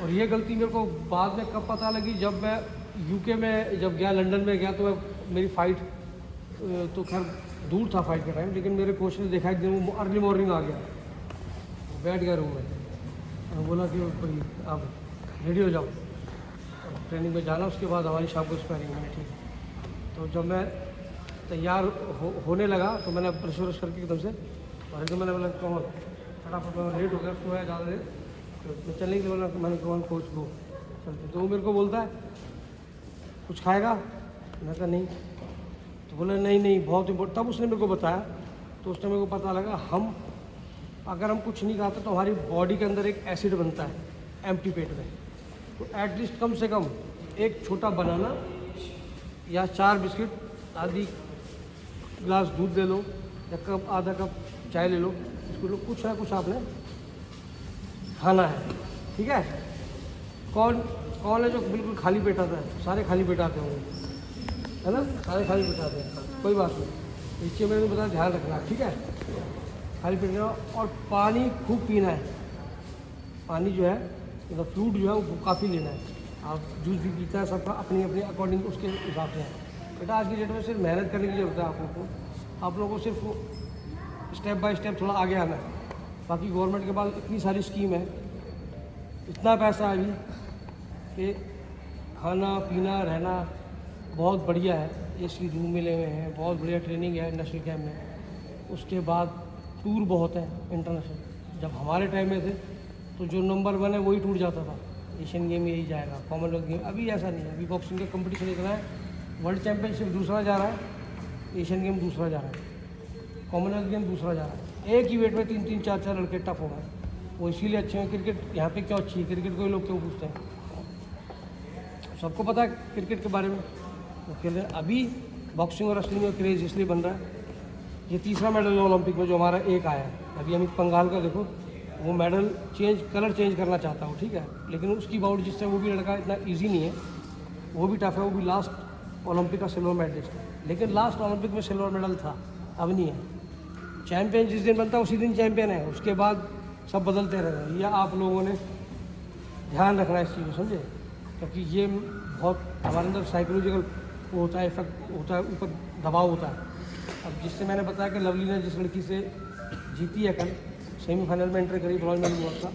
और ये गलती मेरे को बाद में कब पता लगी, जब मैं यूके में जब गया, लंदन में गया, तो मेरी फ़ाइट तो खैर दूर था फाइट का टाइम, लेकिन मेरे कोच ने देखा एक दिन वो अर्ली मॉर्निंग आ गया, बैठ गया रूम में, और बोला कि भाई आप रेडी हो जाओ, ट्रेनिंग में जाना, उसके बाद हमारी शाम को स्पैरिंग में, ठीक है। तो जब मैं तैयार होने लगा, तो मैंने प्रेशर करके एकदम से, और एकदम मैंने बोला कौन फटाफट, मैं लेट हो गया, उसको है ज़्यादा देर, तो मैं चलने के लिए बोला, मैंने कौन कोच को चलते। तो वो मेरे को बोलता है कुछ खाएगा, मैं कहा नहीं, तो बोला नहीं बहुत इम्पोर्टेंट। तब उसने मेरे को बताया, तो उसने मेरे को पता लगा, अगर हम कुछ नहीं खाते तो हमारी बॉडी के अंदर एक एसिड बनता है एम्प्टी पेट में। तो एटलीस्ट कम से कम एक छोटा बनाना या 4 बिस्किट, आधी गिलास दूध ले लो, या कप आधा कप चाय ले लो, इसको लो, कुछ ना कुछ आपने खाना है, ठीक है। कौन है जो बिल्कुल खाली पेट आता है? सारे खाली पेट आते होंगे, है ना, सारे खाली पेट आते हैं, कोई बात नहीं, इस चीज़ मैंने बताया, ध्यान रखना, ठीक है। खाली पेट लेना, और पानी खूब पीना है। पानी जो है, मतलब फ्लूइड जो है वो काफ़ी लेना है। आप जूस भी पीता है, सबका अपनी अपनी अकॉर्डिंग उसके हिसाब से है। बेटा आज की डेट में सिर्फ मेहनत करने की जरूरत है आप लोगों को सिर्फ स्टेप बाय स्टेप थोड़ा आगे आना है। बाकी गवर्नमेंट के पास इतनी सारी स्कीम है, इतना पैसा है अभी कि खाना पीना रहना बहुत बढ़िया है। एसी रूम मिले हुए हैं, बहुत बढ़िया ट्रेनिंग है नेशनल कैंप में। उसके बाद टूर बहुत है इंटरनेशनल। जब हमारे टाइम में थे तो जो नंबर 1 है वही टूर जाता था, एशियन गेम यही जाएगा, कॉमनवेल्थ गेम। अभी ऐसा नहीं है, अभी बॉक्सिंग का कंपटीशन इतना है, वर्ल्ड चैम्पियनशिप दूसरा जा रहा है, एशियन गेम दूसरा जा रहा है, कॉमनवेल्थ गेम दूसरा जा रहा है। एक ही वेट में 3-3, 4-4 लड़के टफ हो गए। वो इसीलिए अच्छे हैं। क्रिकेट यहाँ पे क्यों अच्छी है, क्रिकेट को लोग क्यों पूछते हैं? सबको पता है क्रिकेट के बारे में, वो खेल रहे हैं। अभी बॉक्सिंग और रेसलिंग में क्रेज़ इसलिए बन रहा है, ये तीसरा मेडल है ओलंपिक में जो हमारा एक आया है। अभी अमित पंघाल का देखो, वो मेडल कलर चेंज करना चाहता हूँ, ठीक है, लेकिन उसकी बाउट जिससे वो भी लड़का इतना ईजी नहीं है, वो भी टफ है, वो भी लास्ट ओलंपिक का सिल्वर मेडलिस्ट है। लेकिन लास्ट ओलंपिक में सिल्वर मेडल था, अब नहीं है। चैम्पियन जिस दिन बनता है उसी दिन चैम्पियन है, उसके बाद सब बदलते रह रहे हैं। यह आप लोगों ने ध्यान रखना है इस चीज़ को, समझे? क्योंकि ये बहुत हमारे अंदर साइकोलॉजिकल होता है, इफेक्ट होता है, ऊपर दबाव होता है। अब जिससे मैंने बताया कि लवली ने जिस लड़की से जीती है कल, सेमीफाइनल में एंट्री करी ब्रॉन्ज मेडल हुआ था,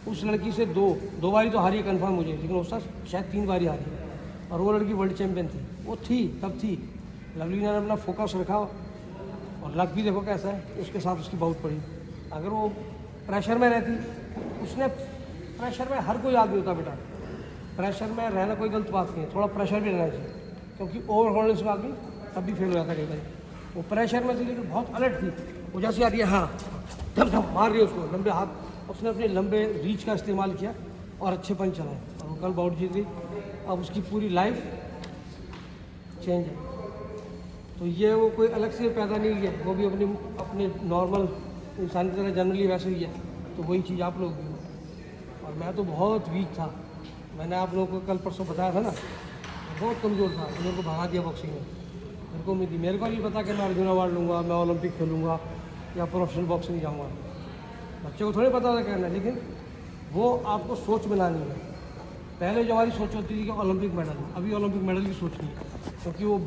उस लड़की से दो बारी तो हारी है कन्फर्म मुझे, लेकिन उसका शायद 3 बारी हारी है। और वो लड़की वर्ल्ड चैम्पियन थी, वो थी तब थी। लवली ने अपना फोकस रखा और लक भी देखो कैसा है, उसके साथ उसकी बाउट पड़ी। अगर वो प्रेशर में रहती, उसने प्रेशर में हर कोई आदमी होता बेटा, प्रेशर में रहना कोई गलत बात नहीं है, थोड़ा प्रेशर भी रहना चाहिए, क्योंकि ओवर कॉन्फिडेंस में आदमी तब भी फेल हो जाता है कई बार। वो प्रेशर में थी लेकिन बहुत अलर्ट थी, वो जैसे आ रही है, हाँ धम धम मार रही है उसको, लंबे हाथ, उसने अपने लंबे रीच का इस्तेमाल किया और अच्छे पंच चलाए और वो कल बाउट जीत गई। अब उसकी पूरी लाइफ चेंज है। तो ये वो कोई अलग से पैदा नहीं है, वो भी अपने नॉर्मल इंसान की तरह जनरली वैसे ही है। तो वही चीज़ आप लोग भी हो। और मैं तो बहुत वीक था, मैंने आप लोगों को कल परसों बताया था ना, बहुत कमज़ोर था, मेरे को भगा दिया बॉक्सिंग में। मेरे को उम्मीद थी, मेरे को नहीं पता कि मैं अर्जुन अवार्ड लूँगा, मैं ओलंपिक खेलूँगा या प्रोफेशनल बॉक्सिंग जाऊँगा। बच्चे को थोड़ी पता था कहना, लेकिन वो आपको सोच बनानी है। पहले जो हमारी सोच होती थी कि ओलंपिक मेडल, अभी ओलंपिक मेडल की सोच नहीं है, क्योंकि वो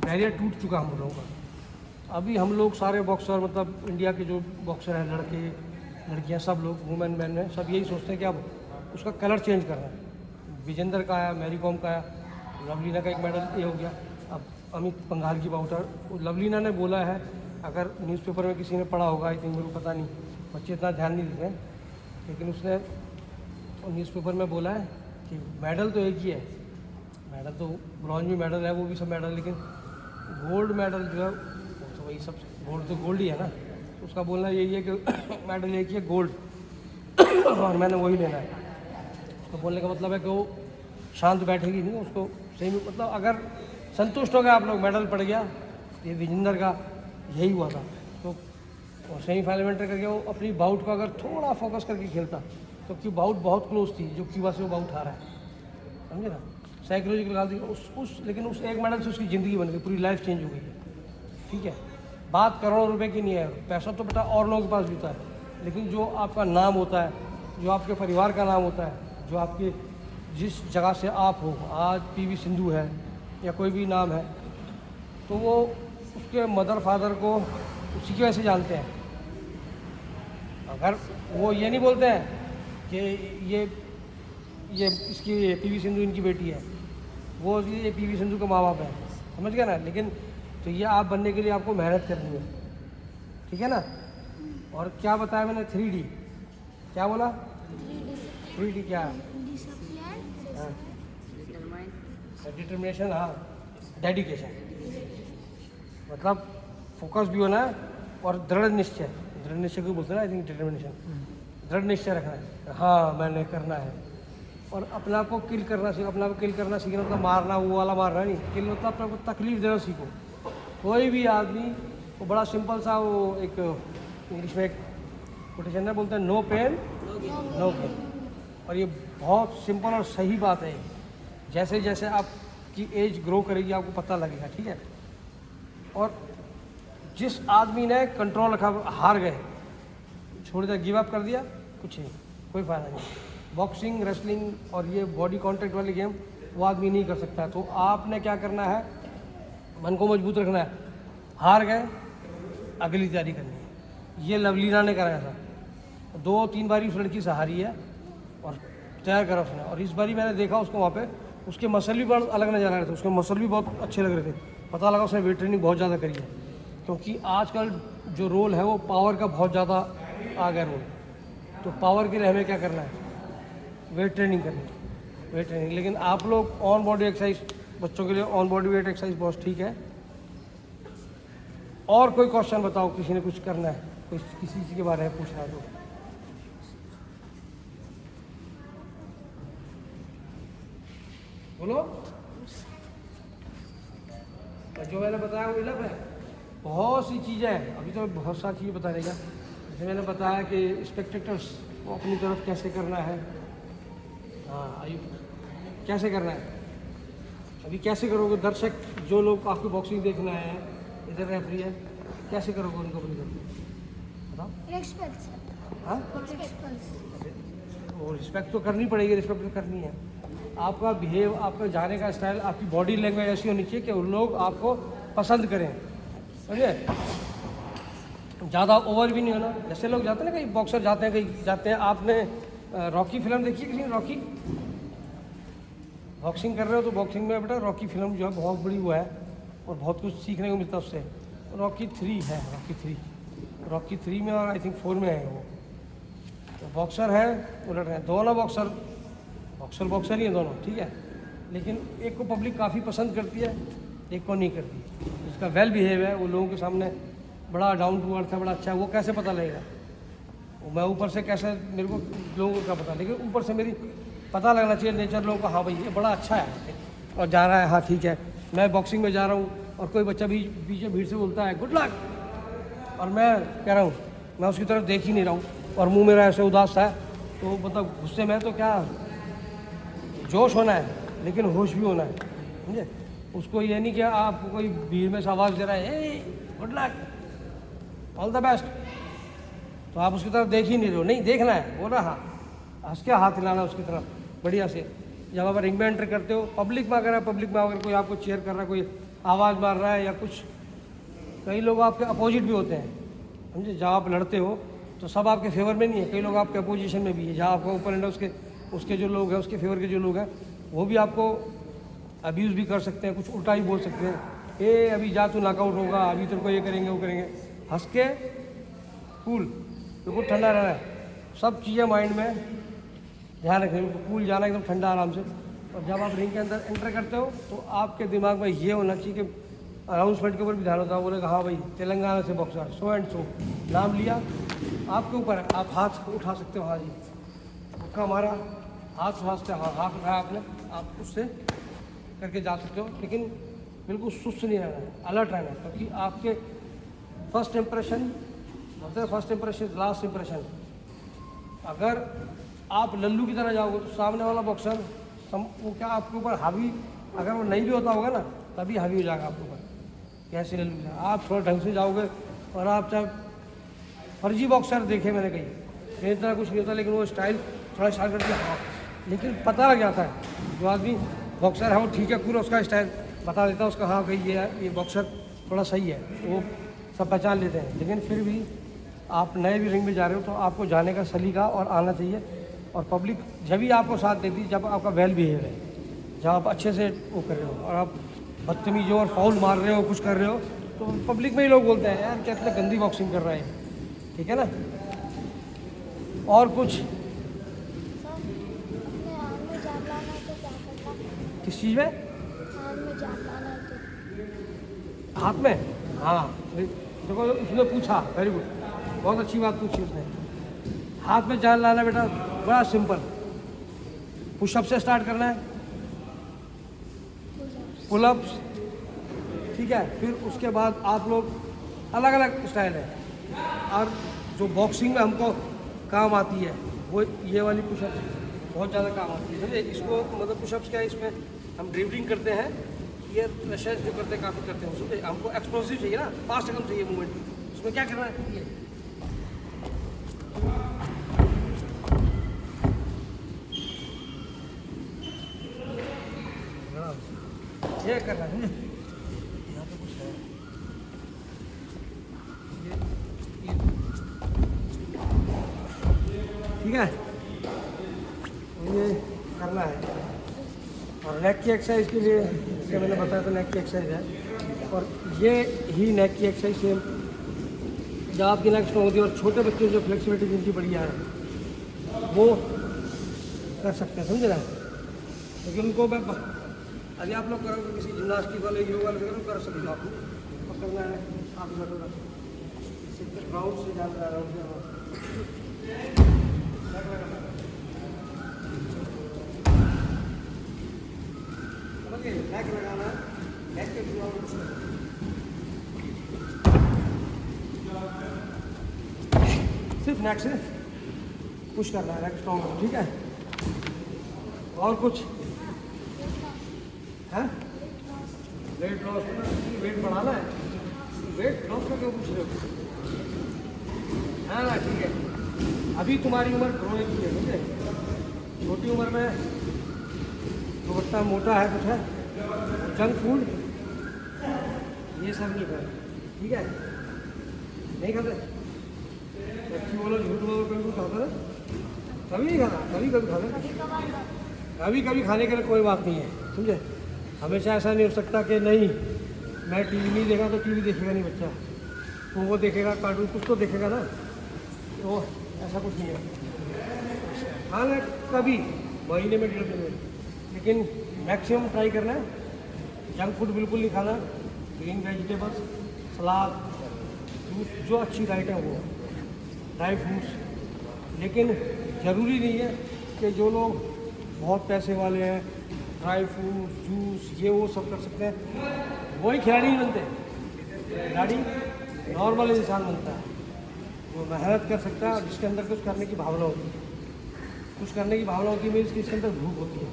बैरियर टूट चुका हम लोगों का। अभी हम लोग सारे बॉक्सर, मतलब इंडिया के जो बॉक्सर हैं, लड़के लड़कियां, सब लोग, वुमेन मैन हैं, सब यही सोचते हैं कि अब उसका कलर चेंज करना है। विजेंदर का आया, मैरी कॉम का आया, लवलीना का एक मेडल ये हो गया, अब अमित पंघाल की बाउटर। लवलीना ने बोला है, अगर न्यूज़पेपर में किसी ने पढ़ा होगा, आई थिंक, मेरे को पता नहीं, बच्चे इतना ध्यान नहीं देते हैं, लेकिन उसने न्यूज़पेपर में बोला है कि मेडल तो एक ही है, मेडल तो ब्रॉन्ज भी मेडल है, वो भी सब मेडल, लेकिन गोल्ड मेडल जो है वो तो वही सब, गोल्ड तो गोल्ड ही है ना। उसका बोलना यही है कि मेडल एक ही है, गोल्ड, और मैंने वही लेना है। उसको बोलने का मतलब है कि वो शांत बैठेगी नहीं, उसको सही में, मतलब अगर संतुष्ट हो गए आप लोग, मेडल पड़ गया, ये विजेंदर का यही हुआ था। तो सेमीफाइनल में एंटर करके वो अपनी बाउट को अगर थोड़ा फोकस करके खेलता, तो क्योंकि बाउट बहुत क्लोज थी, जो क्यूबा से वो बाउट हारा है, समझे ना। साइकोलॉजिकल गलती लेकिन उस एक मेडल से उसकी ज़िंदगी बन गई, पूरी लाइफ चेंज हो गई है, ठीक है। बात करोड़ों रुपए की नहीं है, पैसा तो बेटा और लोगों के पास भी होता है, लेकिन जो आपका नाम होता है, जो आपके परिवार का नाम होता है, जो आपके जिस जगह से आप हो, आज पीवी सिंधु है या कोई भी नाम है, तो वो उसके मदर फादर को उसी की वजह से जानते हैं। अगर वो ये नहीं बोलते हैं कि ये इसकी पीवी सिंधु इनकी बेटी है, वो ये पीवी सिंधु के माँ बाप है, समझ गया ना। लेकिन तो ये आप बनने के लिए आपको मेहनत करनी है, ठीक है ना। और क्या बताया मैंने, 3D, क्या बोला? 3D क्या है? डिटर्मिनेशन, हाँ, डेडिकेशन, मतलब फोकस भी होना है और दृढ़ निश्चय को बोलते हैं ना, आई थिंक, डिटर्मिनेशन, दृढ़ निश्चय रखना है, हाँ मैंने करना है। और अपने आप को किल करना सीखो, अपने आप को किल करना सीखना मतलब मारना, वो वाला मारना नहीं, किल मतलब अपने आपको तकलीफ देना सीखो। कोई भी आदमी, वो बड़ा सिंपल सा, वो एक इंग्लिश में एक कोटेशन है, बोलते हैं नो पेन नो गेन, और ये बहुत सिंपल और सही बात है। जैसे जैसे आपकी एज ग्रो करेगी आपको पता लगेगा, ठीक है। और जिस आदमी ने कंट्रोल रखा, हार गए, छोड़ दिया, गिव अप कर दिया, कुछ नहीं, कोई फ़ायदा नहीं। बॉक्सिंग, रेसलिंग और ये बॉडी कॉन्टैक्ट वाली गेम वो आदमी नहीं कर सकता। तो आपने क्या करना है, मन को मजबूत रखना है, हार गए, अगली तैयारी करनी है। ये लवलीना ने कराया था, 2-3 बारी उस लड़की से हारी है और तैयार करा उसने। और इस बारी मैंने देखा उसको वहाँ पे, उसके मसल भी बहुत अलग नजर आ रहे थे, उसके मसल भी बहुत अच्छे लग रहे थे। पता लगा उसने वेट ट्रेनिंग बहुत ज़्यादा करी है, क्योंकि आजकल जो रोल है वो पावर का बहुत ज़्यादा आ गया रोल। तो पावर के लिए हमें क्या करना है, वेट ट्रेनिंग करनी है, वेट ट्रेनिंग। लेकिन आप लोग ऑन बॉडी एक्सरसाइज, बच्चों के लिए ऑन बॉडी वेट एक्सरसाइज बहुत ठीक है। और कोई क्वेश्चन बताओ, किसी ने कुछ करना है, कुछ किसी चीज़ के बारे में पूछना है तो बोलो। जो मैंने बताया वो इनफ है। बहुत सी चीज़ें हैं, अभी तो बहुत सारी चीज़ें बता देगा। जैसे मैंने बताया कि स्पेक्टेटर्स को अपनी तरफ कैसे करना है। हाँ, आयु कैसे करना है, अभी कैसे करोगे? दर्शक जो लोग आपकी बॉक्सिंग देखना है, इधर रेफरी है, कैसे करोगे उनको अपनी तरफ बताओ? हाँ, वो रिस्पेक्ट तो करनी पड़ेगी, रिस्पेक्ट तो करनी है। आपका बिहेव, आपका जाने का स्टाइल, आपकी बॉडी लैंग्वेज ऐसी होनी चाहिए कि उन लोग आपको पसंद करें, समझे? ज़्यादा ओवर भी नहीं होना। जैसे लोग जाते हैं ना, कहीं बॉक्सर जाते हैं, कहीं जाते हैं। आपने रॉकी फिल्म देखी है किसी ने? रॉकी बॉक्सिंग कर रहे हो तो बॉक्सिंग में बेटा रॉकी फिल्म जो है बहुत बड़ी वो है और बहुत कुछ सीखने को मिलता है उससे। रॉकी 3 है, रॉकी 3 में और आई थिंक 4 में है वो। तो बॉक्सर है, उलट है, दोनों बॉक्सर ही है दोनों, ठीक है। लेकिन एक को पब्लिक काफ़ी पसंद करती है, एक को नहीं करती। जिसका वेल बिहेव है, वो लोगों के सामने बड़ा डाउन टू अर्थ है, बड़ा अच्छा है, वो कैसे पता लगेगा? वो मैं ऊपर से कैसे, मेरे को लोगों का पता, लेकिन ऊपर से मेरी पता लगना चाहिए नेचर लोगों को, हाँ भाई ये बड़ा अच्छा है और जा रहा है, हाँ ठीक है। मैं बॉक्सिंग में जा रहा हूँ और कोई बच्चा भी पीछे भीड़ से बोलता है गुड लक, और मैं कह रहा हूँ, मैं उसकी तरफ देख ही नहीं रहा हूँ और मुंह मेरा ऐसे उदास है, तो मतलब गुस्से में तो क्या, जोश होना है लेकिन होश भी होना है, समझे? उसको ये नहीं कि आप कोई भीड़ में से आवाज़ दे रहा है a good luck all the best, तो आप उसकी तरफ देख ही नहीं रहे हो। नहीं, देखना है, बोला हाँ, हंस के हाथ हिलाना उसकी तरफ बढ़िया से। जब आप रिंग में एंटर करते हो, पब्लिक में अगर कोई आपको चीयर कर रहा है, कोई आवाज़ मार रहा है या कुछ, कई लोग आपके अपोजिट भी होते हैं, समझे? जहाँ आप लड़ते हो तो सब आपके फेवर में नहीं है, कई लोग आपके अपोजिशन में भी है। जहाँ आपका ओपोनेंट है, उसके जो लोग हैं, उसके फेवर के जो लोग हैं, वो भी आपको अब्यूज़ भी कर सकते हैं, कुछ उल्टा ही बोल सकते हैं, ए अभी जा तू नॉकआउट होगा, अभी तेरे को ये करेंगे वो करेंगे। हंस के कूल, बिल्कुल ठंडा रहना है, सब चीज़ें माइंड में ध्यान रखें, कूल जाना एकदम ठंडा आराम से। और जब आप रिंग के अंदर एंटर करते हो तो आपके दिमाग में ये होना चाहिए कि अनाउंसमेंट के ऊपर भी ध्यान होता है, बोलेगा हाँ भाई तेलंगाना से बॉक्सर सो एंड सो, नाम लिया, आपके ऊपर है, आप हाथ उठा सकते हो, हाँ जी मुक्का मारा, हाथ उठाते, हाँ हाथ उठाया आपने, आप उससे करके जा सकते हो। लेकिन बिल्कुल सुस्त नहीं रहना है, अलर्ट रहना है, क्योंकि आपके फर्स्ट इंप्रेशन होता है, फर्स्ट इंप्रेशन लास्ट इंप्रेशन। अगर आप लल्लू की तरह जाओगे तो सामने वाला बॉक्सर वो क्या आपके ऊपर हावी, अगर वो नहीं भी होता होगा ना तभी हावी हो जाएगा आपके ऊपर, कैसे लल्लू की। आप थोड़ा ढंग से जाओगे और आप चाहे फर्जी बॉक्सर देखे मैंने कहीं, मेरी तरह कुछ नहीं होता, लेकिन वो स्टाइल थोड़ा स्टार्ट करके हाँ, लेकिन पता लग जाता है जो आदमी बॉक्सर है वो ठीक है, पूरा उसका स्टाइल बता देता है उसका, हाँ भाई ये बॉक्सर थोड़ा सही है, वो सब पहचान लेते हैं। लेकिन फिर भी आप नए भी रिंग में जा रहे हो तो आपको जाने का सलीका और आना चाहिए। और पब्लिक जब भी आपको साथ देती है जब आपका वेल बिहेव है, जब आप अच्छे से वो कर रहे हो, और आप बदतमीजी और फाउल मार रहे हो, कुछ कर रहे हो, तो पब्लिक में ही लोग बोलते हैं यार क्या इतना गंदी बॉक्सिंग कर रहा है, ठीक है ना। और कुछ किस चीज़ में? हाथ में, हाँ देखो उसने पूछा, वेरी गुड, बहुत अच्छी बात पूछी उसने। हाथ में जान लाना बेटा बड़ा सिंपल, पुशअप से स्टार्ट करना है, पुलअप्स, ठीक है। फिर उसके बाद आप लोग अलग अलग स्टाइल है, और जो बॉक्सिंग में हमको काम आती है वो ये वाली पुशअप्स बहुत ज़्यादा काम आती है, समझे? इसको मतलब पुशअप्स क्या है, इसमें हम ड्रिबलिंग करते हैं, ये रशेज जो करते हैं काफ़ी करते हैं, समझे? हमको एक्सप्लोसिव चाहिए ना, फास्ट एकदम चाहिए मूवमेंट, उसमें क्या करना है, ये करना है, यहाँ पे कुछ है, ये और नेक की एक्सरसाइज के लिए जैसे मैंने बताया था नेक की एक्सरसाइज है, और ये ही नेक की एक्सरसाइज सेम जब आपकी नेक स्ट्रॉन्ग होती है और छोटे बच्चों जो फ्लेक्सिबिलिटी जिनकी बढ़िया है वो कर सकते हैं, समझे ना। लेकिन उनको मैं अभी आप लोग करोगे किसी जिम्नास्टिक वाले योगा वाले कर सकते हो, आपको करना है आप राउंड से ज़्यादा राउंड नेक लगाना है, नेक के सिर्फ नेक से पुश करना है, नेक स्ट्रॉन्ग, ठीक है। और कुछ है वेट लॉस, वेट बढ़ाना है, वेट लॉस का क्यों पूछ रहे हो? हाँ ना, ठीक है। अभी तुम्हारी उम्र ग्रोइंग की है, समझे। छोटी उम्र में दुपट्टा मोटा है, कुछ है जंक फूड ये सब नहीं खाते, ठीक है, नहीं खाते। सच्ची बोलो झूठ बोलो, कभी कुछ खाता है? कभी नहीं खाता, कभी कभी खाता, कभी कभी खाने के लिए कोई बात नहीं है, समझे। हमेशा ऐसा नहीं हो सकता कि नहीं मैं टीवी नहीं देखा तो टीवी देखेगा नहीं बच्चा, तो वो देखेगा कार्टून, कुछ तो देखेगा ना, तो ऐसा कुछ नहीं है। खाना कभी महीने में 1.5 दिन, लेकिन मैक्सिमम ट्राई करना है जंक फूड बिल्कुल नहीं खाना, ग्रीन वेजिटेबल्स, सलाद, जूस, जो अच्छी डाइट है वो, ड्राई फ्रूट्स। लेकिन ज़रूरी नहीं है कि जो लोग बहुत पैसे वाले हैं ड्राई फ्रूट जूस ये वो सब कर सकते हैं, वही खिलाड़ी नहीं बनते। खिलाड़ी नॉर्मल इंसान बनता है, वो मेहनत कर सकता है और जिसके अंदर कुछ करने की भावना होती है। कुछ करने की भावना होती है मीन्स कि इसके अंदर भूख होती है,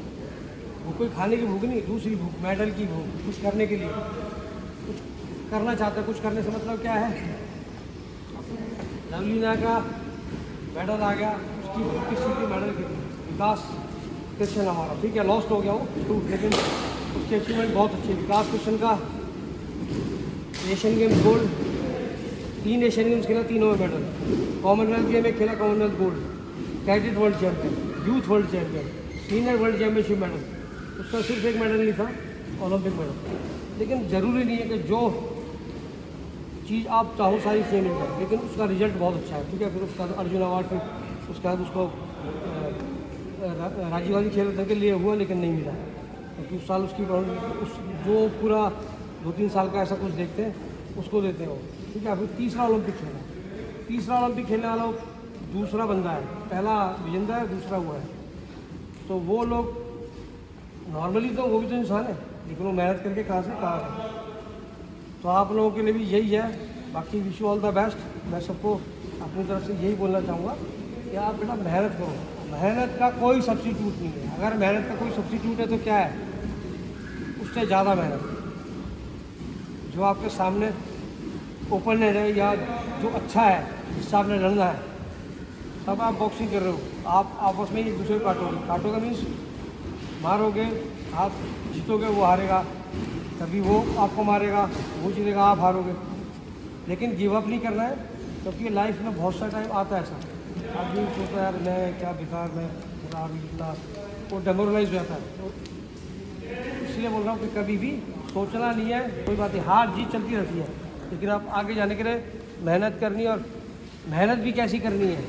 वो कोई खाने की भूख नहीं, दूसरी भूख, मेडल की भूख, कुछ करने के लिए, कुछ करना चाहता है। कुछ करने से मतलब क्या है, लवलीना का मेडल आ गया, उसकी भूख किस चीज़ की मेडल की, विकास कृष्ण हमारा, ठीक है, लॉस्ट हो गया वो टूट, लेकिन उसकी अचीवमेंट बहुत अच्छी है। विकास कृष्ण का Asian games gold, 3 Asian games खेला, तीनों में मेडल, कॉमनवेल्थ गेम में खेला, Commonwealth gold, cadet world champion, youth world champion, senior world championship medal, उसका सिर्फ एक मेडल नहीं था, ओलंपिक मेडल। लेकिन ज़रूरी नहीं है कि जो चीज़ आप चाहो सारी चीज़ें मिल जाए, लेकिन उसका रिजल्ट बहुत अच्छा है, ठीक है। फिर उसका अर्जुन अवार्ड, फिर उसके बाद उसको राजीव गांधी खेल रत्न के लिए हुआ, लेकिन नहीं मिला, क्योंकि उस साल उसकी उस जो पूरा 2-3 साल का ऐसा कुछ देखते हैं उसको देते हो, ठीक है। फिर तीसरा ओलंपिक खेलने वाला दूसरा बंदा है, पहला विजेंद्र है, दूसरा हुआ है। तो वो लोग नॉर्मली तो वो भी तो इंसान है, लेकिन वो मेहनत करके कहाँ से। तो आप लोगों के लिए भी यही है। बाकी wish you all the best. मैं सबको अपनी तरफ से यही बोलना चाहूँगा कि आप बेटा मेहनत करो, मेहनत का कोई सब्स्टिट्यूट नहीं है। अगर मेहनत का कोई सब्स्टिट्यूट है तो क्या है, उससे ज़्यादा मेहनत जो आपके सामने ओपनर है या जो अच्छा है जिससे आपने लड़ना है। तब आप बॉक्सिंग कर रहे हो, आप आपस में एक दूसरे को काटोगे मीन्स मारोगे, आप जीतोगे वो हारेगा, तभी वो आपको मारेगा, वो जीतेगा, आप हारोगे। लेकिन गिव अप नहीं करना है, क्योंकि लाइफ में बहुत सा टाइम आता है ऐसा आदमी सोचता है यार मैं क्या बेकार में इतना, वो डेमोरलाइज हो जाता है। तो इसलिए बोल रहा हूँ कि कभी भी सोचना नहीं है, कोई बात नहीं, हार जीत चलती रहती है, लेकिन आप आगे जाने के लिए मेहनत करनी है। और मेहनत भी कैसी करनी है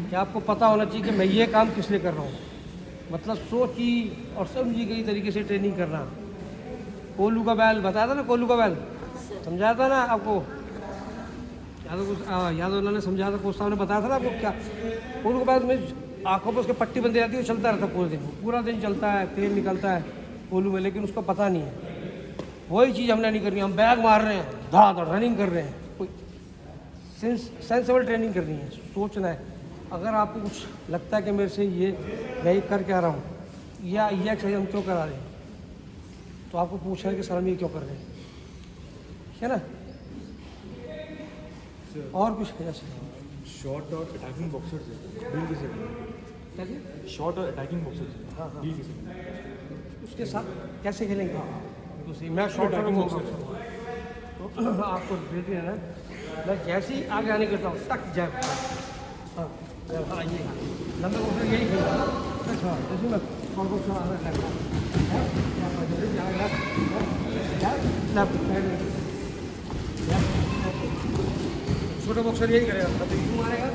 कि आपको पता होना चाहिए कि मैं ये काम किस लिए कर रहा हूँ, मतलब सोची और समझी गई तरीके से ट्रेनिंग करना। कोलू का बैल बताया था ना, कोलू का बैल समझाया था ना आपको, याद उन्होंने समझाया था, कोच साहब ने बताया था ना आपको क्या। कोलू का बैल में आँखों पर उसके पट्टी बंधी रहती है, वो चलता रहता पूरा दिन चलता है, तेल निकलता है कोलू में, लेकिन उसको पता नहीं है। वही चीज़ हमने नहीं करनी, हम बैग मार रहे हैं, धाड़ रनिंग कर रहे हैं, कोई सेंसेबल ट्रेनिंग करनी है, सोचना है। अगर आपको कुछ लगता है कि मेरे से ये मैं कर क्या रहा हूँ या ये एक्सरसाइज हम क्यों करा रहे हैं, तो आपको पूछना है कि सर हम ये क्यों कर रहे हैं, है ना। और कुछ शॉर्ट और अटैकिंग बॉक्सर्स है, डील कैसे कैसे शॉर्ट और अटैकिंग बॉक्सर्स, हाँ हाँ डील कैसे उसके साथ कैसे खेलेंगे, तो मैं शॉर्ट तो आपको रेडी रहना है। मैं जैसे ही आगे आने करता हूँ तक जैब, हाँ ये लंबे बॉक्सर यही खेलता है। अच्छा जैसे मैं शॉर्ट बॉक्सर आ रहा है छोटा बॉक्सर यही करेगा, तब यूँ मारेगा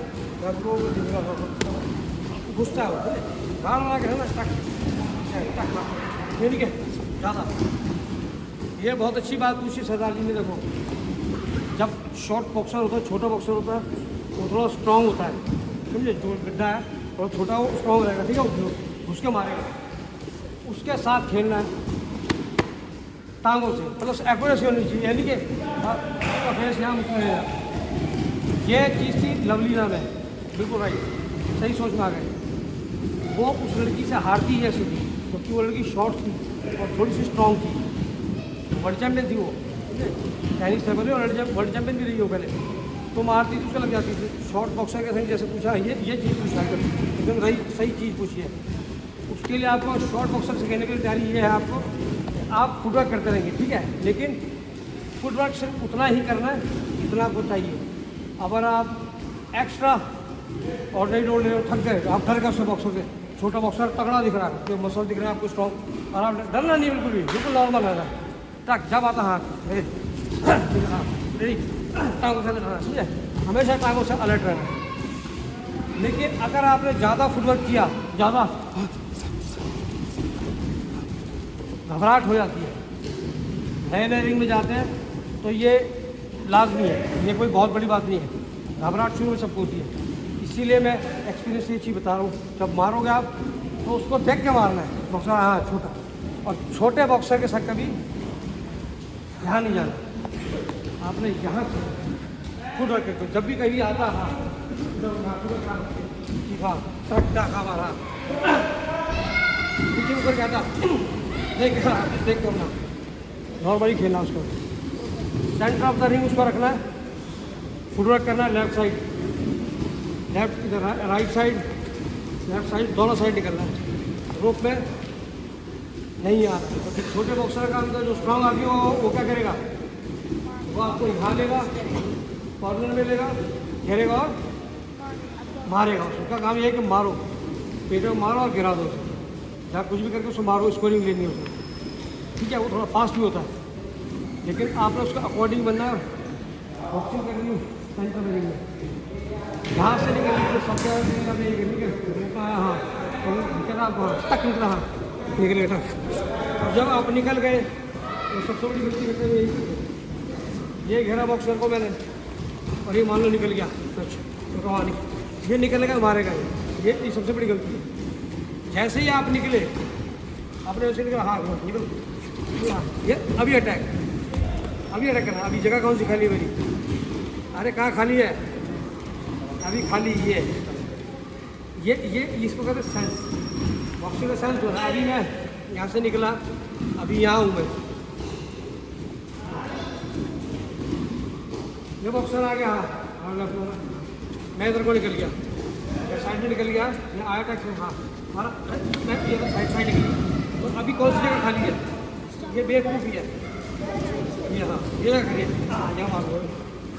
घुसता है बाहर मारा के है ना टक टक मार ये नहीं क्या ज़्यादा। ये बहुत अच्छी बात पूछी सरदार जी ने। देखो जब शॉर्ट बॉक्सर होता है, छोटा बॉक्सर होता है, वो थोड़ा स्ट्रॉन्ग होता है, समझे। जो गड्ढा है थोड़ा छोटा वो स्ट्रॉन्ग रहेगा, ठीक है, घुस के मारेगा। उसके साथ खेलना है टांगों से, प्लस एक्यूरेसी होनी चाहिए, यानी कि उसका फेस यहाँ मुझे ये चीज़ थी लवलीना में, बिल्कुल राइट, सही सोच में आ गए। वो उस लड़की से हारती है ऐसी थी क्योंकि वो लड़की शॉर्ट थी और थोड़ी सी स्ट्रॉन्ग थी, वर्ल्ड चैम्पियन थी वो, चाइनीज टेबल और वर्ल्ड चैम्पियन भी रही हो पहले, तो मारती थी उसको लग जाती थी। शॉर्ट बॉक्सर के संग जैसे पूछा ये चीज़ पूछा एकदम रही सही चीज़ पूछी है। उसके लिए आपको शॉर्ट बॉक्सर सीखने के लिए तैयारी ये है आपको, आप फुटवर्क करते रहेंगे, ठीक है, लेकिन फुटवर्क सिर्फ उतना ही करना है जितना आपको चाहिए। अगर आप एक्स्ट्रा और नहीं दौड़ रहे हो, थक गए, आप डर गए उससे बॉक्सर से, छोटा बॉक्सर तगड़ा दिख रहा है, जो मसल दिख रहा है आपको स्ट्रॉन्ग, और आप डरना नहीं बिल्कुल भी, बिल्कुल नॉर्मल है। टक जब आता हाथ रेडी टांगों से अलर्ट रहना, समझे, हमेशा टांगों से अलर्ट रहना। लेकिन अगर आपने ज़्यादा फुटवर्क किया, ज़्यादा घबराहट हो जाती है। नए नए रिंग में जाते हैं तो ये लाजमी है, ये कोई बहुत बड़ी बात नहीं है, घबराहट शुरू में सबको होती है। इसीलिए मैं एक्सपीरियंस ये चीज़ बता रहा हूँ, जब मारोगे आप तो उसको देख के मारना है बॉक्सर, हाँ छोटा, और छोटे बॉक्सर के साथ कभी यहाँ नहीं जाना, आपने यहाँ फुटवर्क करके जब भी कहीं आता हाँ मारा नीचे ऊपर क्या था देख करना, नॉर्मली खेलना उसको, सेंटर ऑफ द रिंग उसको रखना है, फुटवर्क करना है लेफ्ट साइड, लेफ्ट इधर राइट साइड, लेफ्ट साइड, दोनों साइड निकलना है। रोप में नहीं आ रहा तो छोटे बॉक्सर का अंदर जो स्ट्रॉन्ग आदमी वो क्या करेगा, वो आपको यहाँ लेगा, कॉर्नर में लेगा, घेरेगा और मारेगा। उसका काम ये है कि मारो, पेट में मारो और गिरा दो, या कुछ भी करके उसको मारो, स्कोरिंग लेनी होती है, ठीक है। वो थोड़ा फास्ट भी होता है, लेकिन आपने उसका अकॉर्डिंग बनना है। बॉक्सिंग करनी हो सेंटर में निकले, यहाँ से निकलने तो सबसे निकल हाँ निकला आपको तक निकला, हाँ निकले तक। जब आप निकल गए तो सबसे बड़ी गलती करते हुए ये घेरा बॉक्सर को मैंने, और ये मान लो निकल गया, अच्छा तो नहीं, ये निकलेगा मारेगा, ये सबसे बड़ी गलती है। जैसे ही आप निकले आपने वैसे निकला, हाँ निकल, ये अभी अटैक करना। अभी जगह कौन सी खाली है मेरी, अरे कहाँ खाली है, अभी खाली ये इसको कहते हैं सेंस, बॉक्सिंग का सेंस हो रहा है। अभी मैं यहाँ से निकला, अभी यहाँ हूँ मैं, ये बॉक्सर आ गया, हाँ मैं इधर को निकल गया, साइड में निकल गया, मैं आया था हाँ हमारा, मैं ये साइड निकल गया। तो अभी कौन सी जगह खाली है, ये बेवकूफ़ी है, ये हाँ ये जगह खाली है, हाँ यहाँ मारो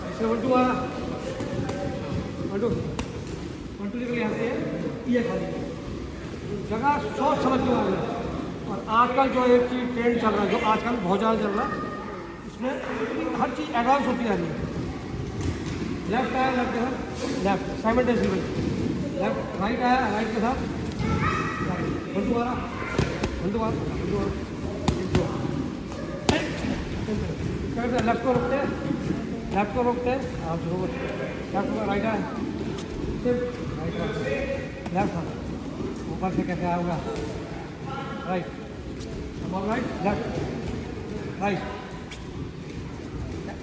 ऐसे 1 2 मारा, 1 2 निकल यहाँ से, ये खाली है जगह, सोच समझ के मारना। और आजकल जो एक चीज़ ट्रेंड चल रहा है, जो आजकल बहुत ज़्यादा चल रहा है, इसमें हर चीज़ एडवांस होती जा रही है। लेफ्ट आया लेफ्ट के साथ लेफ्ट साइमल्टेनियसली, लेफ्ट राइट आया राइट के साथ राइट, 1 2 मारा, 1 2 मारा, 1 2 मारा, लेफ्ट को रोकते हैं, लेफ्ट को रोकते हैं, आप जरूर लेफ्ट को राइट आए, राइट लेफ्ट ऊपर से कैसे आएगा, right right left right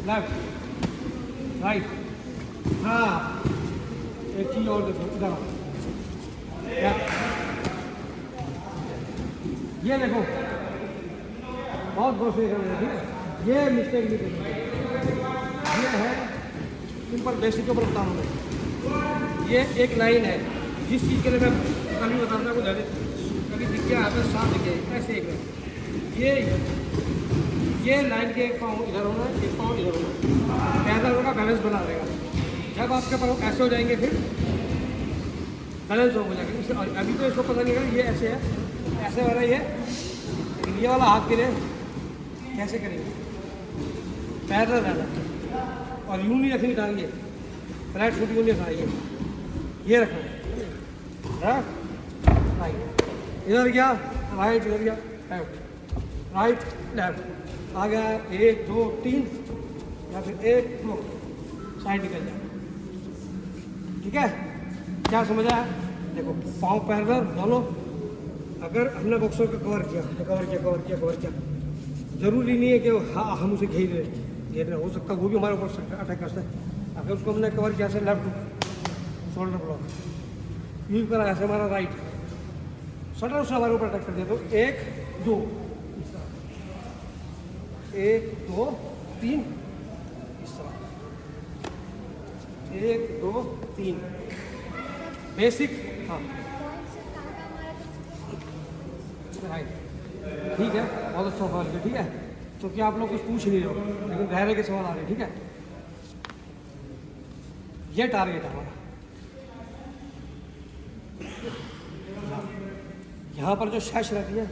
left right, हाँ एक चीज़ और देखो इधर, ये देखो बहुत बहुत सही कर रहे हैं, ठीक है, ये मिस्टेक नहीं करनी, ये है सिंपल बेसिक के ऊपर बता रहा हूँ। ये एक लाइन है, जिस चीज़ के लिए मैं कभी बताता हूँ, कभी दिख गया आपने साफ दिख गया, ऐसे एक लाइन, ये लाइन के एक पाँव इधर होना है, एक पाँव इधर होना, पैदा होगा, बैलेंस बना रहेगा। जब आपके पाँव ऐसे हो जाएंगे फिर बैलेंस हो जाएगा। अभी तो इसको पता नहीं लगा, ये ऐसे है, ऐसे वाला ये, ये वाला हाथ के लिए कैसे करेंगे, पैरल रहना और यूं नहीं रखनी टांगे, फ्लैट फुट यूं नहीं रखना, ये रखना है, राइट इधर गया राइट, इधर गया लेफ्ट, राइट लेफ्ट, आ गया 1 2 3 या फिर 1 2 साइड निकल जाए। ठीक है, क्या समझ आया? देखो पाँव पैरल दोनों, अगर हमने बॉक्सर को कवर किया तो कवर किया, जरूरी नहीं है कि हाँ हम उसे घेर हो सकता है, वो भी हमारे ऊपर अटैक कर सकता है। अगर उसको हमने कवर किया, ऐसे लेफ्ट शोल्डर ब्लॉक, यूँ करा ऐसे हमारा राइट सडन उसने हमारे ऊपर अटैक कर दिया, तो 1 2 1 2 3 इस तरह, 1 2 3 बेसिक। हाँ राइट, ठीक है, बहुत अच्छा सवाल किया। ठीक है, क्योंकि आप लोग कुछ पूछ नहीं रहे हो, लेकिन रह के सवाल आ रहे हैं। ठीक है, ये टारगेट है हमारा। यहाँ पर जो शैश रहती है,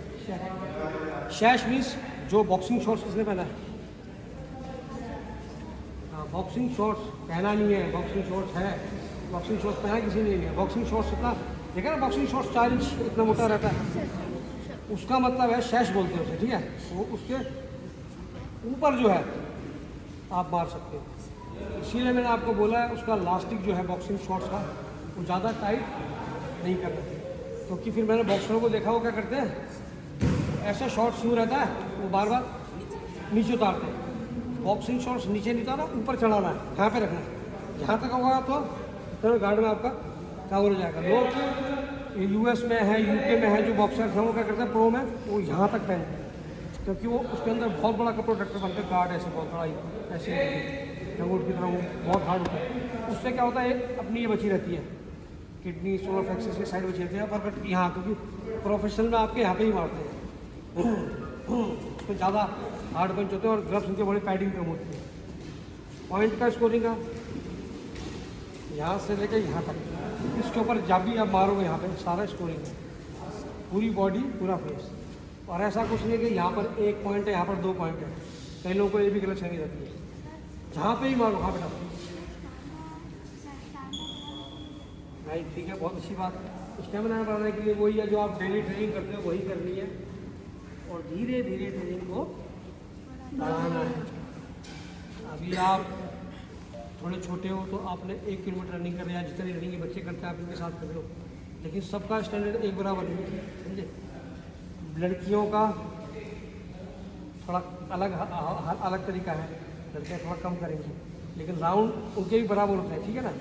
शैश मीन्स जो बॉक्सिंग शॉर्ट्स किसने पहना है? हाँ, बॉक्सिंग शॉर्ट्स पहना नहीं है, बॉक्सिंग शॉर्ट्स है, बॉक्सिंग शॉर्ट्स पहना किसी ने नहीं है। बॉक्सिंग शॉर्ट्स इतना देखा ना, बॉक्सिंग शॉर्ट्स 4 इंच इतना मोटा रहता है, उसका मतलब है शैश बोलते हैं उसे। ठीक है, वो उसके ऊपर जो है आप मार सकते हो, इसीलिए मैंने आपको बोला है उसका लास्टिक जो है बॉक्सिंग शॉर्ट्स का वो ज़्यादा टाइट नहीं करना, क्योंकि फिर मैंने बॉक्सरों को देखा, वो क्या करते हैं ऐसा शॉर्ट्स यूँ रहता है, वो बार बार नीचे उतारते हैं। बॉक्सिंग शॉर्ट्स नीचे नहीं उतारना, ऊपर चढ़ाना है, यहाँ पे रखना है, जहाँ तक होगा तो गार्ड में आपका कवर हो जाएगा। लोग यूएस में है, यूके में है जो बॉक्सर्स हैं, वो क्या करते हैं प्रो में, वो यहाँ तक पहनते हैं, क्योंकि वो उसके अंदर बहुत बड़ा का प्रोटेक्टर बनता है, गार्ड ऐसे बहुत बड़ा ऐसे लंगोट की तरह, वो बहुत हार्ड होता है। उससे क्या होता है, अपनी ये बची रहती है किडनी, सोलर फ्लेक्सस की साइड बची रहती है, पर यहाँ क्योंकि प्रोफेशनल में आपके यहाँ पे ही मारते हैं, उसमें ज़्यादा हार्ड पंच होते हैं और ग्लव्स उनके बड़ी पैडिंग कम होती है। पॉइंट का स्कोरिंग का यहाँ से लेकर यहाँ तक, इसके ऊपर जब भी आप मारोगे यहाँ पे सारा स्कोरिंग है, पूरी बॉडी पूरा फेस, और ऐसा कुछ नहीं है कि यहाँ पर 1 पॉइंट है, यहाँ पर 2 पॉइंट है। कई लोगों को ये भी गलत फहमी रहती है, जहाँ पे ही मारो वहाँ पे डालो। भाई ठीक है, बहुत अच्छी बात। स्टेमिना बढ़ाने के लिए वही है जो आप डेली ट्रेनिंग करते हो, वही करनी है, और धीरे धीरे ट्रेनिंग को बढ़ाना है। अभी आप थोड़े छोटे हो तो आपने 1 किलोमीटर रनिंग कर रहे हैं, जितनी रनिंग के बच्चे करते हैं आप इनके साथ कर रहे हो, लेकिन सबका स्टैंडर्ड एक बराबर नहीं है, समझे। लड़कियों का थोड़ा अलग तरीका है, लड़कियाँ थोड़ा कम करेंगी, लेकिन राउंड उनके भी बराबर होता है। ठीक है ना,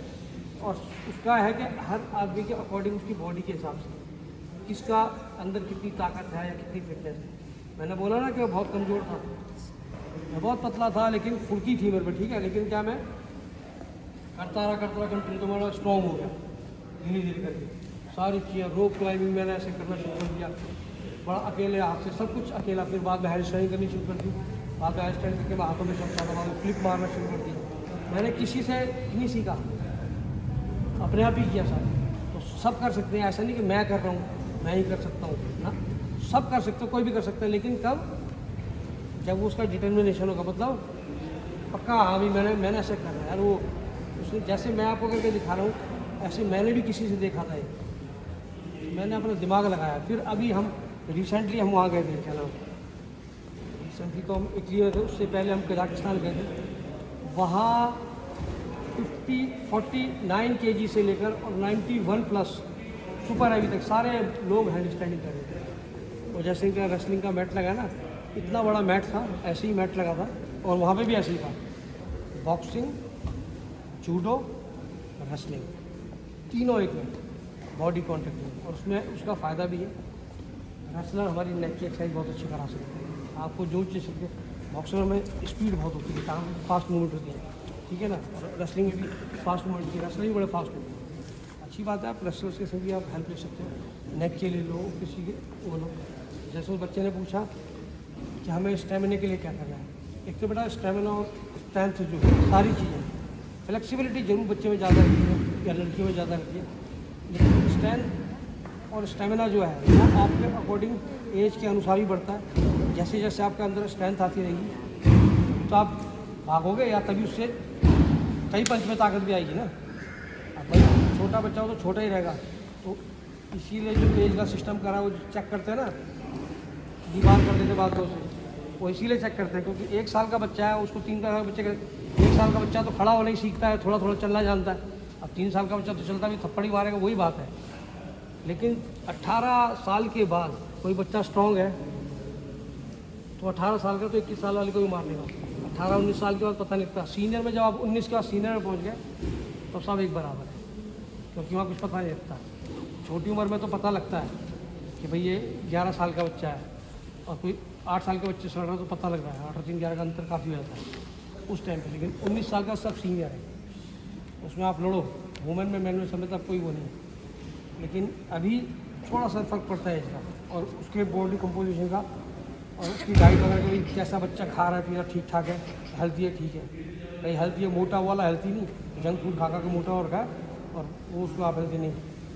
और उसका है कि हर आदमी के अकॉर्डिंग उसकी बॉडी के हिसाब से किसका अंदर कितनी ताकत है या कितनी फिटनेस है। मैंने बोला ना कि वो बहुत कमज़ोर था, मैं बहुत पतला था, लेकिन फुर्ती थी मेरे पर। ठीक है, लेकिन क्या मैं करता रहा कंटिन्यू, तो मेरा स्ट्रॉन्ग हो गया धीरे धीरे करके। सारी चीज़ें, रोप क्लाइंबिंग मैंने ऐसे करना शुरू कर दिया, बड़ा अकेले हाथ से सब कुछ अकेला। फिर बाद में हैंड स्टैंडिंग करनी शुरू कर दी, बाद में हैंड स्टैंड करके मैं हाथों में चलता था, बाद में फ्लिप मारना शुरू कर दिया। मैंने किसी से नहीं सीखा, अपने आप ही किया सारा। तो सब कर सकते हैं, ऐसा नहीं कि मैं कर रहा हूँ मैं ही कर सकता हूँ ना, सब कर सकते हो, कोई भी कर सकता है, लेकिन कब, जब वो उसका डिटर्मिनेशन होगा, मतलब पक्का हाँ भी मैंने ऐसे करना है यार। वो उसने जैसे मैं आपको करके दिखा रहा हूँ, ऐसे मैंने भी किसी से देखा था, मैंने अपना दिमाग लगाया। फिर अभी हम रिसेंटली हम वहाँ गए थे, क्या नाम, रिसेंटली तो हम इटली में थे, उससे पहले हम कजाकिस्तान गए थे। वहाँ 49 kg से लेकर और 91 प्लस सुपर हैवी तक सारे लोग हैंड स्टैंडिंग कर रहे थे। और जैसे इनका रेसलिंग का मैट लगा ना, इतना बड़ा मैट था, ऐसे ही मैट लगा था, और वहाँ पे भी ऐसे ही था। बॉक्सिंग, जूडो, रेसलिंग, तीनों एक में बॉडी कॉन्टेक्ट में, और उसमें उसका फ़ायदा भी है। रेसलर हमारी नेक की एक्सरसाइज बहुत अच्छी करा सकते हैं, आपको जो चीज़ सकते। बॉक्सर में स्पीड बहुत होती है, काम फास्ट मूवमेंट होती है, ठीक है ना, और रेसलिंग में भी फास्ट मूवमेंट होती है, रेसलिंग बड़े फास्ट होती है। अच्छी बात है, आप रेसलर्स के संग भी आप हेल्प ले सकते हो, नेक के लिए लो, किसी के वो लो। जैसे उस बच्चे ने पूछा कि हमें स्टेमिना के लिए क्या करना है, एक तो बेटा स्टेमिना और स्ट्रेंथ जो सारी चीज़ें, फ्लेक्सिबिलिटी जरूर बच्चे में ज़्यादा रहती है या लड़कियों में ज़्यादा रहती है, लेकिन स्ट्रेंथ और स्टेमिना जो है वो आपके अकॉर्डिंग एज के अनुसार ही बढ़ता है। जैसे जैसे आपके अंदर स्ट्रेंथ आती रहेगी तो आप भागोगे या तभी उससे कई पंच में ताकत भी आएगी ना। अब भाई छोटा बच्चा हो तो छोटा ही रहेगा, तो इसीलिए जो एज का सिस्टम करा वो चेक करते हैं ना, दीवार कर देते बातों से, वो इसीलिए चेक करते हैं क्योंकि 1 साल का बच्चा है उसको 3 साल का बच्चे का 1 साल का बच्चा तो खड़ा होने ही सीखता है, थोड़ा थोड़ा चलना जानता है। अब 3 साल का बच्चा तो चलता भी थप्पड़ ही मारेगा, वही बात है। लेकिन 18 साल के बाद कोई बच्चा स्ट्रॉन्ग है तो 18 साल का तो 21 साल वाले को भी मार लेगा। 18-19 साल के बाद पता नहीं लगता। सीनियर में जब आप 19 के बाद सीनियर में पहुँच गए तो सब एक बराबर है, क्योंकि वहाँ कुछ पता नहीं लगता। छोटी उम्र में तो पता लगता है कि भाई ये 11 साल का बच्चा है और कोई 8 साल के बच्चे से लड़ रहा है तो पता लग रहा है 8 और 3 11 का अंतर काफ़ी हो जाता है उस टाइम पे। लेकिन 19 साल का सब सीनियर है, उसमें आप लड़ो। वुमेन में मैन में समय तक कोई वो नहीं है, लेकिन अभी थोड़ा सा फर्क पड़ता है इसका और उसके बॉडी कंपोजिशन का और उसकी डाइट वगैरह का भी, कैसा बच्चा खा रहा है पी रहा ठीक ठाक है, हेल्थी है ठीक है। भाई हेल्थी है, मोटा वाला हेल्थी नहीं, जंक फूड खा खा के मोटा और रखा और वो उसको आप हेल्थी नहीं।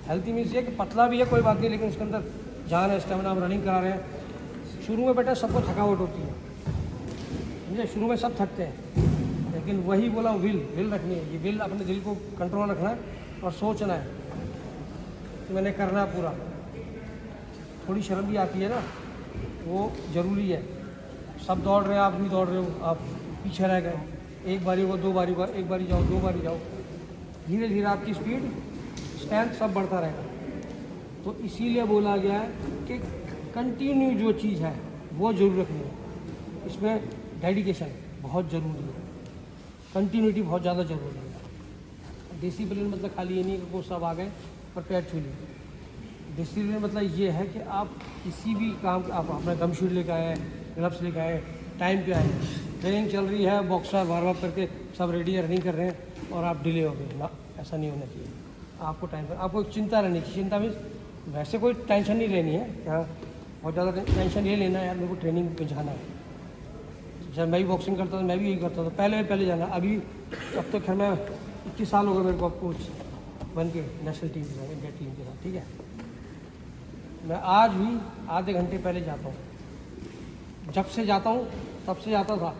हेल्थी मीन्स ये कि पतला भी है कोई बात नहीं, लेकिन उसके अंदर जान है, स्टेमिना, हम रनिंग करा रहे हैं। शुरू में बेटा सबको थकावट होती है, समझे, शुरू में सब थकते हैं, लेकिन वही बोला विल रखनी है। ये विल अपने दिल को कंट्रोल रखना है और सोचना है कि मैंने करना है पूरा। थोड़ी शर्म भी आती है ना, वो ज़रूरी है। सब दौड़ रहे हैं, आप भी दौड़ रहे हो, आप पीछे रह गए। एक बारी को 2 बारी को, एक बारी जाओ 2 बारी जाओ, धीरे धीरे आपकी स्पीड स्ट्रेंथ सब बढ़ता रहेगा। तो इसीलिए बोला गया है कि कंटिन्यू जो चीज़ है वो जरूर रखनी है। इसमें डेडिकेशन बहुत ज़रूरी है, कंटिन्यूटी बहुत ज़्यादा ज़रूरी है। डिसिप्लिन मतलब खाली ये नहीं कि वो सब आ गए और पैर छू लिए। डिसिप्लिन मतलब ये है कि आप किसी भी काम, आप अपना गम शीट लेकर आए, ग्लव्स लेकर आए, टाइम पे आए, ट्रेनिंग चल रही है, बॉक्सर वार्म अप करके सब रेडी है, रनिंग कर रहे हैं और आप डिले हो गए ना, ऐसा नहीं होना चाहिए। आपको टाइम पर, आपको चिंता रहनी चाहिए। चिंता मीन्स वैसे कोई टेंशन नहीं लेनी है, क्या बहुत ज़्यादा टेंशन ये लेना है यार मेरे को ट्रेनिंग पे जाना है। जब मैं भी बॉक्सिंग करता था मैं भी यही करता था, पहले जाना। अभी अब तो खैर मैं 21 साल हो गए मेरे को कोच बन के नेशनल टीम के साथ, इंडिया टीम के साथ, ठीक है। मैं आज भी आधे घंटे पहले जाता हूँ, जब से जाता हूँ तब से जाता था,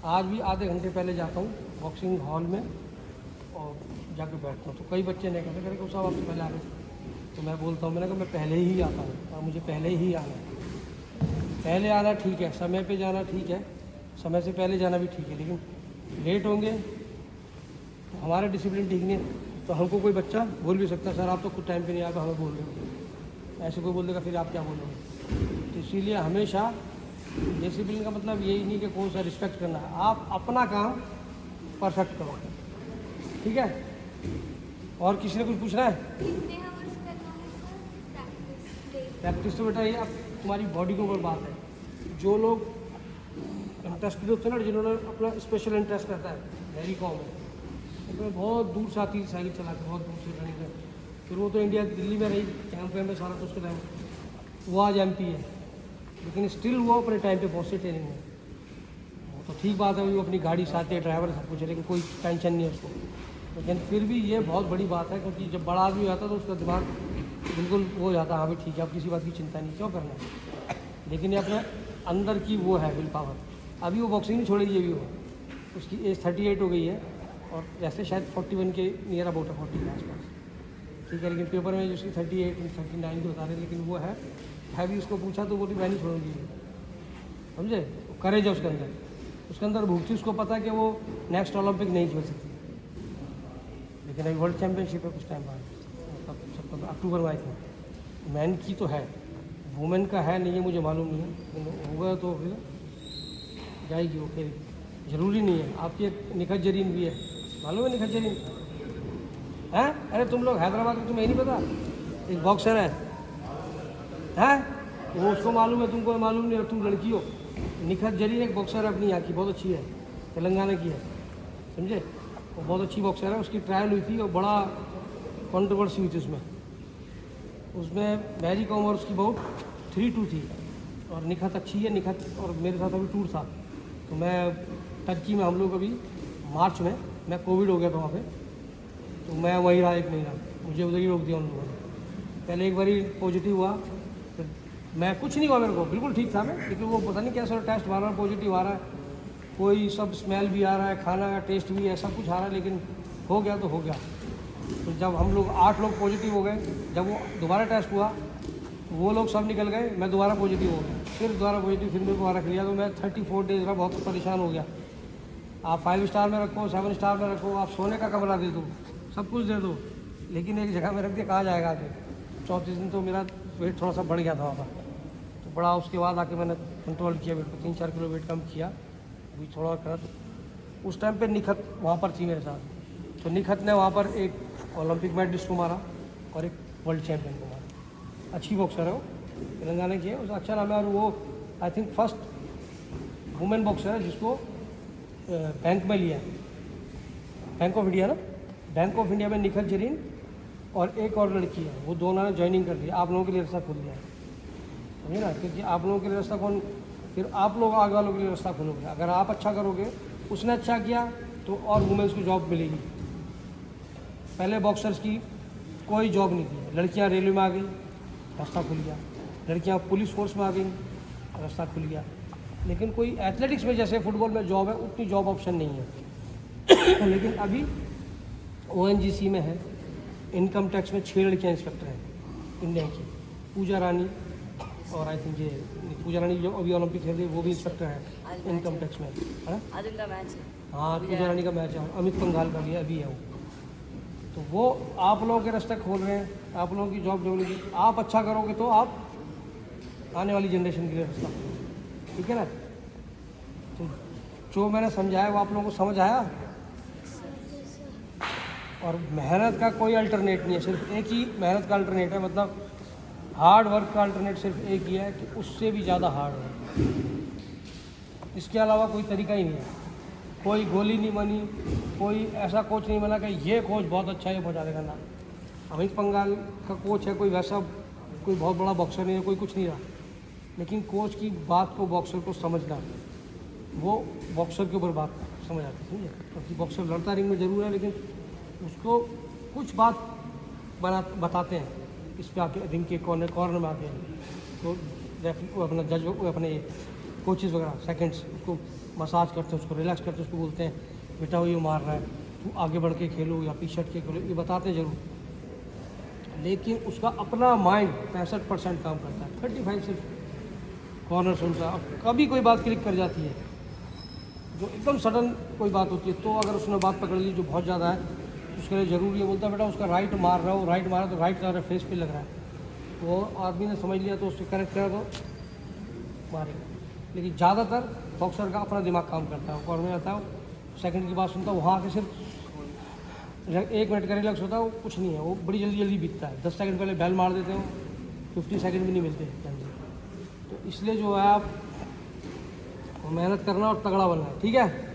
आज भी आधे घंटे पहले जाता हूँ बॉक्सिंग हॉल में और जाके बैठता हूँ। तो कई बच्चे नहीं कहते कि साहब आपसे पहले आ गए, तो मैं बोलता हूँ, मैंने कहा मैं पहले ही आता हूँ और मुझे पहले ही आना है। पहले आना ठीक है, समय पे जाना ठीक है, समय से पहले जाना भी ठीक है, लेकिन लेट होंगे तो हमारा डिसिप्लिन ठीक नहीं है। तो हमको कोई बच्चा बोल भी सकता है सर आप तो खुद टाइम पे नहीं आए, हमें बोल रहे हो। ऐसे कोई बोल देगा फिर आप क्या बोलोगे। तो इसीलिए हमेशा डिसिप्लिन का मतलब यही नहीं कि कौन सा रिस्पेक्ट करना है, आप अपना काम परफेक्ट करो, ठीक है। और किसी ने कुछ पूछना है? प्रैक्टिस तो बेटा ये अब तुम्हारी बॉडी के ऊपर बात है। जो लोग इंटरेस्टेड होते हैं ना, जिन्होंने अपना स्पेशल इंटरेस्ट रहता है, मैरी कॉम है, उसमें बहुत दूर से आती है साइकिल चला के, बहुत दूर से रनिंग में। फिर वो तो इंडिया दिल्ली में रही, कैंप में सारा कुछ के टाइम, वो आज MP है, लेकिन स्टिल वो अपने टाइम पे पहुँचते ट्रेनिंग में। वो तो ठीक बात है, वो अपनी गाड़ी साथ है, ड्राइवर सब कुछ है, लेकिन कोई टेंशन नहीं है उसको। लेकिन फिर भी ये बहुत बड़ी बात है, क्योंकि जब बड़ा आदमी आता है तो उसका दिमाग बिल्कुल वो हो जाता है, हाँ भाई ठीक है अब किसी बात की चिंता नहीं, क्यों करना है। लेकिन ये अपने अंदर की वो है विल पावर। अभी वो बॉक्सिंग नहीं छोड़ेगी, ये भी वो, उसकी एज 38 हो गई है और वैसे शायद 41 के नियर अबाउट है, 40 के आसपास, ठीक है। लेकिन पेपर में उसकी 38 39 के बता रहे, लेकिन वो है भी। उसको पूछा तो बोली मैं नहीं छोड़ूंगी, समझे। करेज है उसके अंदर भूख थी, उसको पता कि वो नेक्स्ट ओलंपिक नहीं खेल सकती। लेकिन अभी वर्ल्ड चैम्पियनशिप है कुछ टाइम बाद, मतलब अक्टूबर में आई थी। मैन की तो है, वुमेन का है नहीं है मुझे मालूम नहीं है, लेकिन होगा तो फिर जाएगी वो। फिर ज़रूरी नहीं है। आपकी एक निखत जरीन भी है, मालूम है निखत जरीन है? अरे तुम लोग हैदराबाद में, तुम्हें नहीं पता? एक बॉक्सर है वो, उसको मालूम है, तुमको मालूम नहीं, और तुम लड़की हो। निखत जरीन एक बॉक्सर है अपनी यहाँ की, बहुत अच्छी है, तेलंगाना की है, समझे। वो बहुत अच्छी बॉक्सर है, उसकी ट्रायल हुई थी और बड़ा कंट्रोवर्सी हुई थी उसमें मैरी कॉम और उसकी बहुत 3-2 थी और निखत अच्छी है। निखत और मेरे साथ अभी टूर था, तो मैं टर्की में, हम लोग अभी मार्च में, मैं कोविड हो गया था वहाँ पे, तो मैं वहीं रहा 1 महीना, मुझे उधर ही रोक दिया उन लोगों ने। पहले एक बार पॉजिटिव हुआ, फिर मैं कुछ नहीं हुआ मेरे को, बिल्कुल ठीक था मैं, लेकिन वो पता नहीं कैसा टेस्ट बार बार पॉजिटिव आ रहा है, कोई सब स्मेल भी आ रहा है, खाना का टेस्ट भी है, सब कुछ आ रहा है, लेकिन हो गया तो हो गया। तो जब हम लोग 8 लोग पॉजिटिव हो गए, जब वो दोबारा टेस्ट हुआ वो लोग सब निकल गए, मैं दोबारा पॉजिटिव हो गया, फिर दोबारा पॉजिटिव, फिर मेरे को रख लिया। तो मैं 34 डेज रहा, बहुत परेशान हो गया। आप 5 स्टार में रखो, 7 स्टार में रखो, आप सोने का कमरा दे दो, सब कुछ दे दो, लेकिन एक जगह में रख दिया, कहाँ जाएगा आगे। चौथे दिन तो मेरा वेट थोड़ा सा बढ़ गया था वहाँ पर, तो बड़ा उसके बाद आके मैंने कंट्रोल किया वेट को, 3-4 किलो वेट कम किया, अभी थोड़ा करा। तो उस टाइम पे निखत वहाँ पर थी मेरे साथ, तो निखत ने वहाँ पर एक ओलंपिक मेडलिस्ट को मारा और एक वर्ल्ड चैम्पियन को मारा। अच्छी बॉक्सर है वो, तेलंगाना की है, उसका अच्छा नाम है। और वो I think first women boxer है जिसको बैंक में लिया है, बैंक ऑफ इंडिया ना, बैंक ऑफ इंडिया में निखत जरीन और एक और लड़की है, वो दोनों ने ज्वाइनिंग कर लिया। आप लोगों के लिए रास्ता खुल गया है, समझे ना, क्योंकि आप लोगों के लिए रास्ता कौन, फिर आप लोग आगे वालों के लिए रास्ता खोलोगे। अगर आप अच्छा करोगे, उसने अच्छा किया, तो और वुमेन्स को जॉब मिलेगी। पहले बॉक्सर्स की कोई जॉब नहीं थी, लड़कियां रेलवे में आ गई, रास्ता खुल गया, लड़कियां पुलिस फोर्स में आ गई, रास्ता खुल गया। लेकिन कोई एथलेटिक्स में जैसे फुटबॉल में जॉब है, उतनी जॉब ऑप्शन नहीं है। लेकिन अभी ONGC में है, इनकम टैक्स में 6 लड़कियां इंस्पेक्टर हैं इंडिया की, पूजा रानी, और आई थिंक ये पूजा रानी जो अभी ओलंपिक खेल रही है वो भी इंस्पेक्टर है इनकम टैक्स में, है ना। आज उनका मैच है। हाँ, पूजा रानी का मैच है, अमित पंघाल का भी अभी है वो। तो वो आप लोगों के रास्ते खोल रहे हैं, आप लोगों की जॉब डेवलप, आप अच्छा करोगे तो आप आने वाली जनरेशन के लिए रास्ता खोलोगे, ठीक है ना। तो जो मैंने समझाया वो आप लोगों को समझ आया। और मेहनत का कोई अल्टरनेट नहीं है, सिर्फ एक ही मेहनत का अल्टरनेट है, मतलब हार्ड वर्क का अल्टरनेट सिर्फ एक ही है कि उससे भी ज़्यादा हार्ड है, इसके अलावा कोई तरीका ही नहीं है। कोई गोली नहीं बनी, कोई ऐसा कोच नहीं बना कि ये कोच बहुत अच्छा है पहुँचा देगा ना। अमित पंघाल का कोच है, कोई वैसा कोई बहुत बड़ा बॉक्सर नहीं है, कोई कुछ नहीं रहा, लेकिन कोच की बात को बॉक्सर को समझना, वो बॉक्सर के ऊपर बात समझ आती है, समझे। क्योंकि बॉक्सर लड़ता रिंग में ज़रूर है, लेकिन उसको कुछ बात बताते हैं इस पे आके रिंग के कॉर्नर में आते हैं, तो वो अपना जज अपने कोचेज़ वगैरह सेकंड्स उसको मसाज करते हैं, उसको रिलैक्स करते हैं, उसको बोलते हैं बेटा वो ये मार रहा है, तू आगे बढ़ के खेलो या पीछे हट के खेलो, ये बताते हैं ज़रूर। लेकिन उसका अपना माइंड 65% काम करता है, 35 सिर्फ कॉर्नर सुनता है। अब कभी कोई बात क्लिक कर जाती है जो एकदम सडन कोई बात होती है, तो अगर उसने बात पकड़ ली जो बहुत ज़्यादा है, उसके लिए ज़रूरी है, बोलता है बेटा उसका राइट मार रहा हो, राइट मारा तो राइट का फेस पे लग रहा है, वो आदमी ने समझ लिया तो उसको करेक्ट करा तो मारेगा। लेकिन ज़्यादातर बॉक्सर का अपना दिमाग काम करता है, कॉर्नर में आता है, सेकंड की बात सुनता है, वहाँ आके सिर्फ 1 मिनट का रिलैक्स होता है, वो कुछ नहीं है, वो बड़ी जल्दी जल्दी बीतता है। 10 सेकंड पहले बैल मार देते हो, 50 सेकंड भी नहीं मिलते जल्दी। तो इसलिए जो है आप मेहनत करना और तगड़ा बनना है, ठीक है।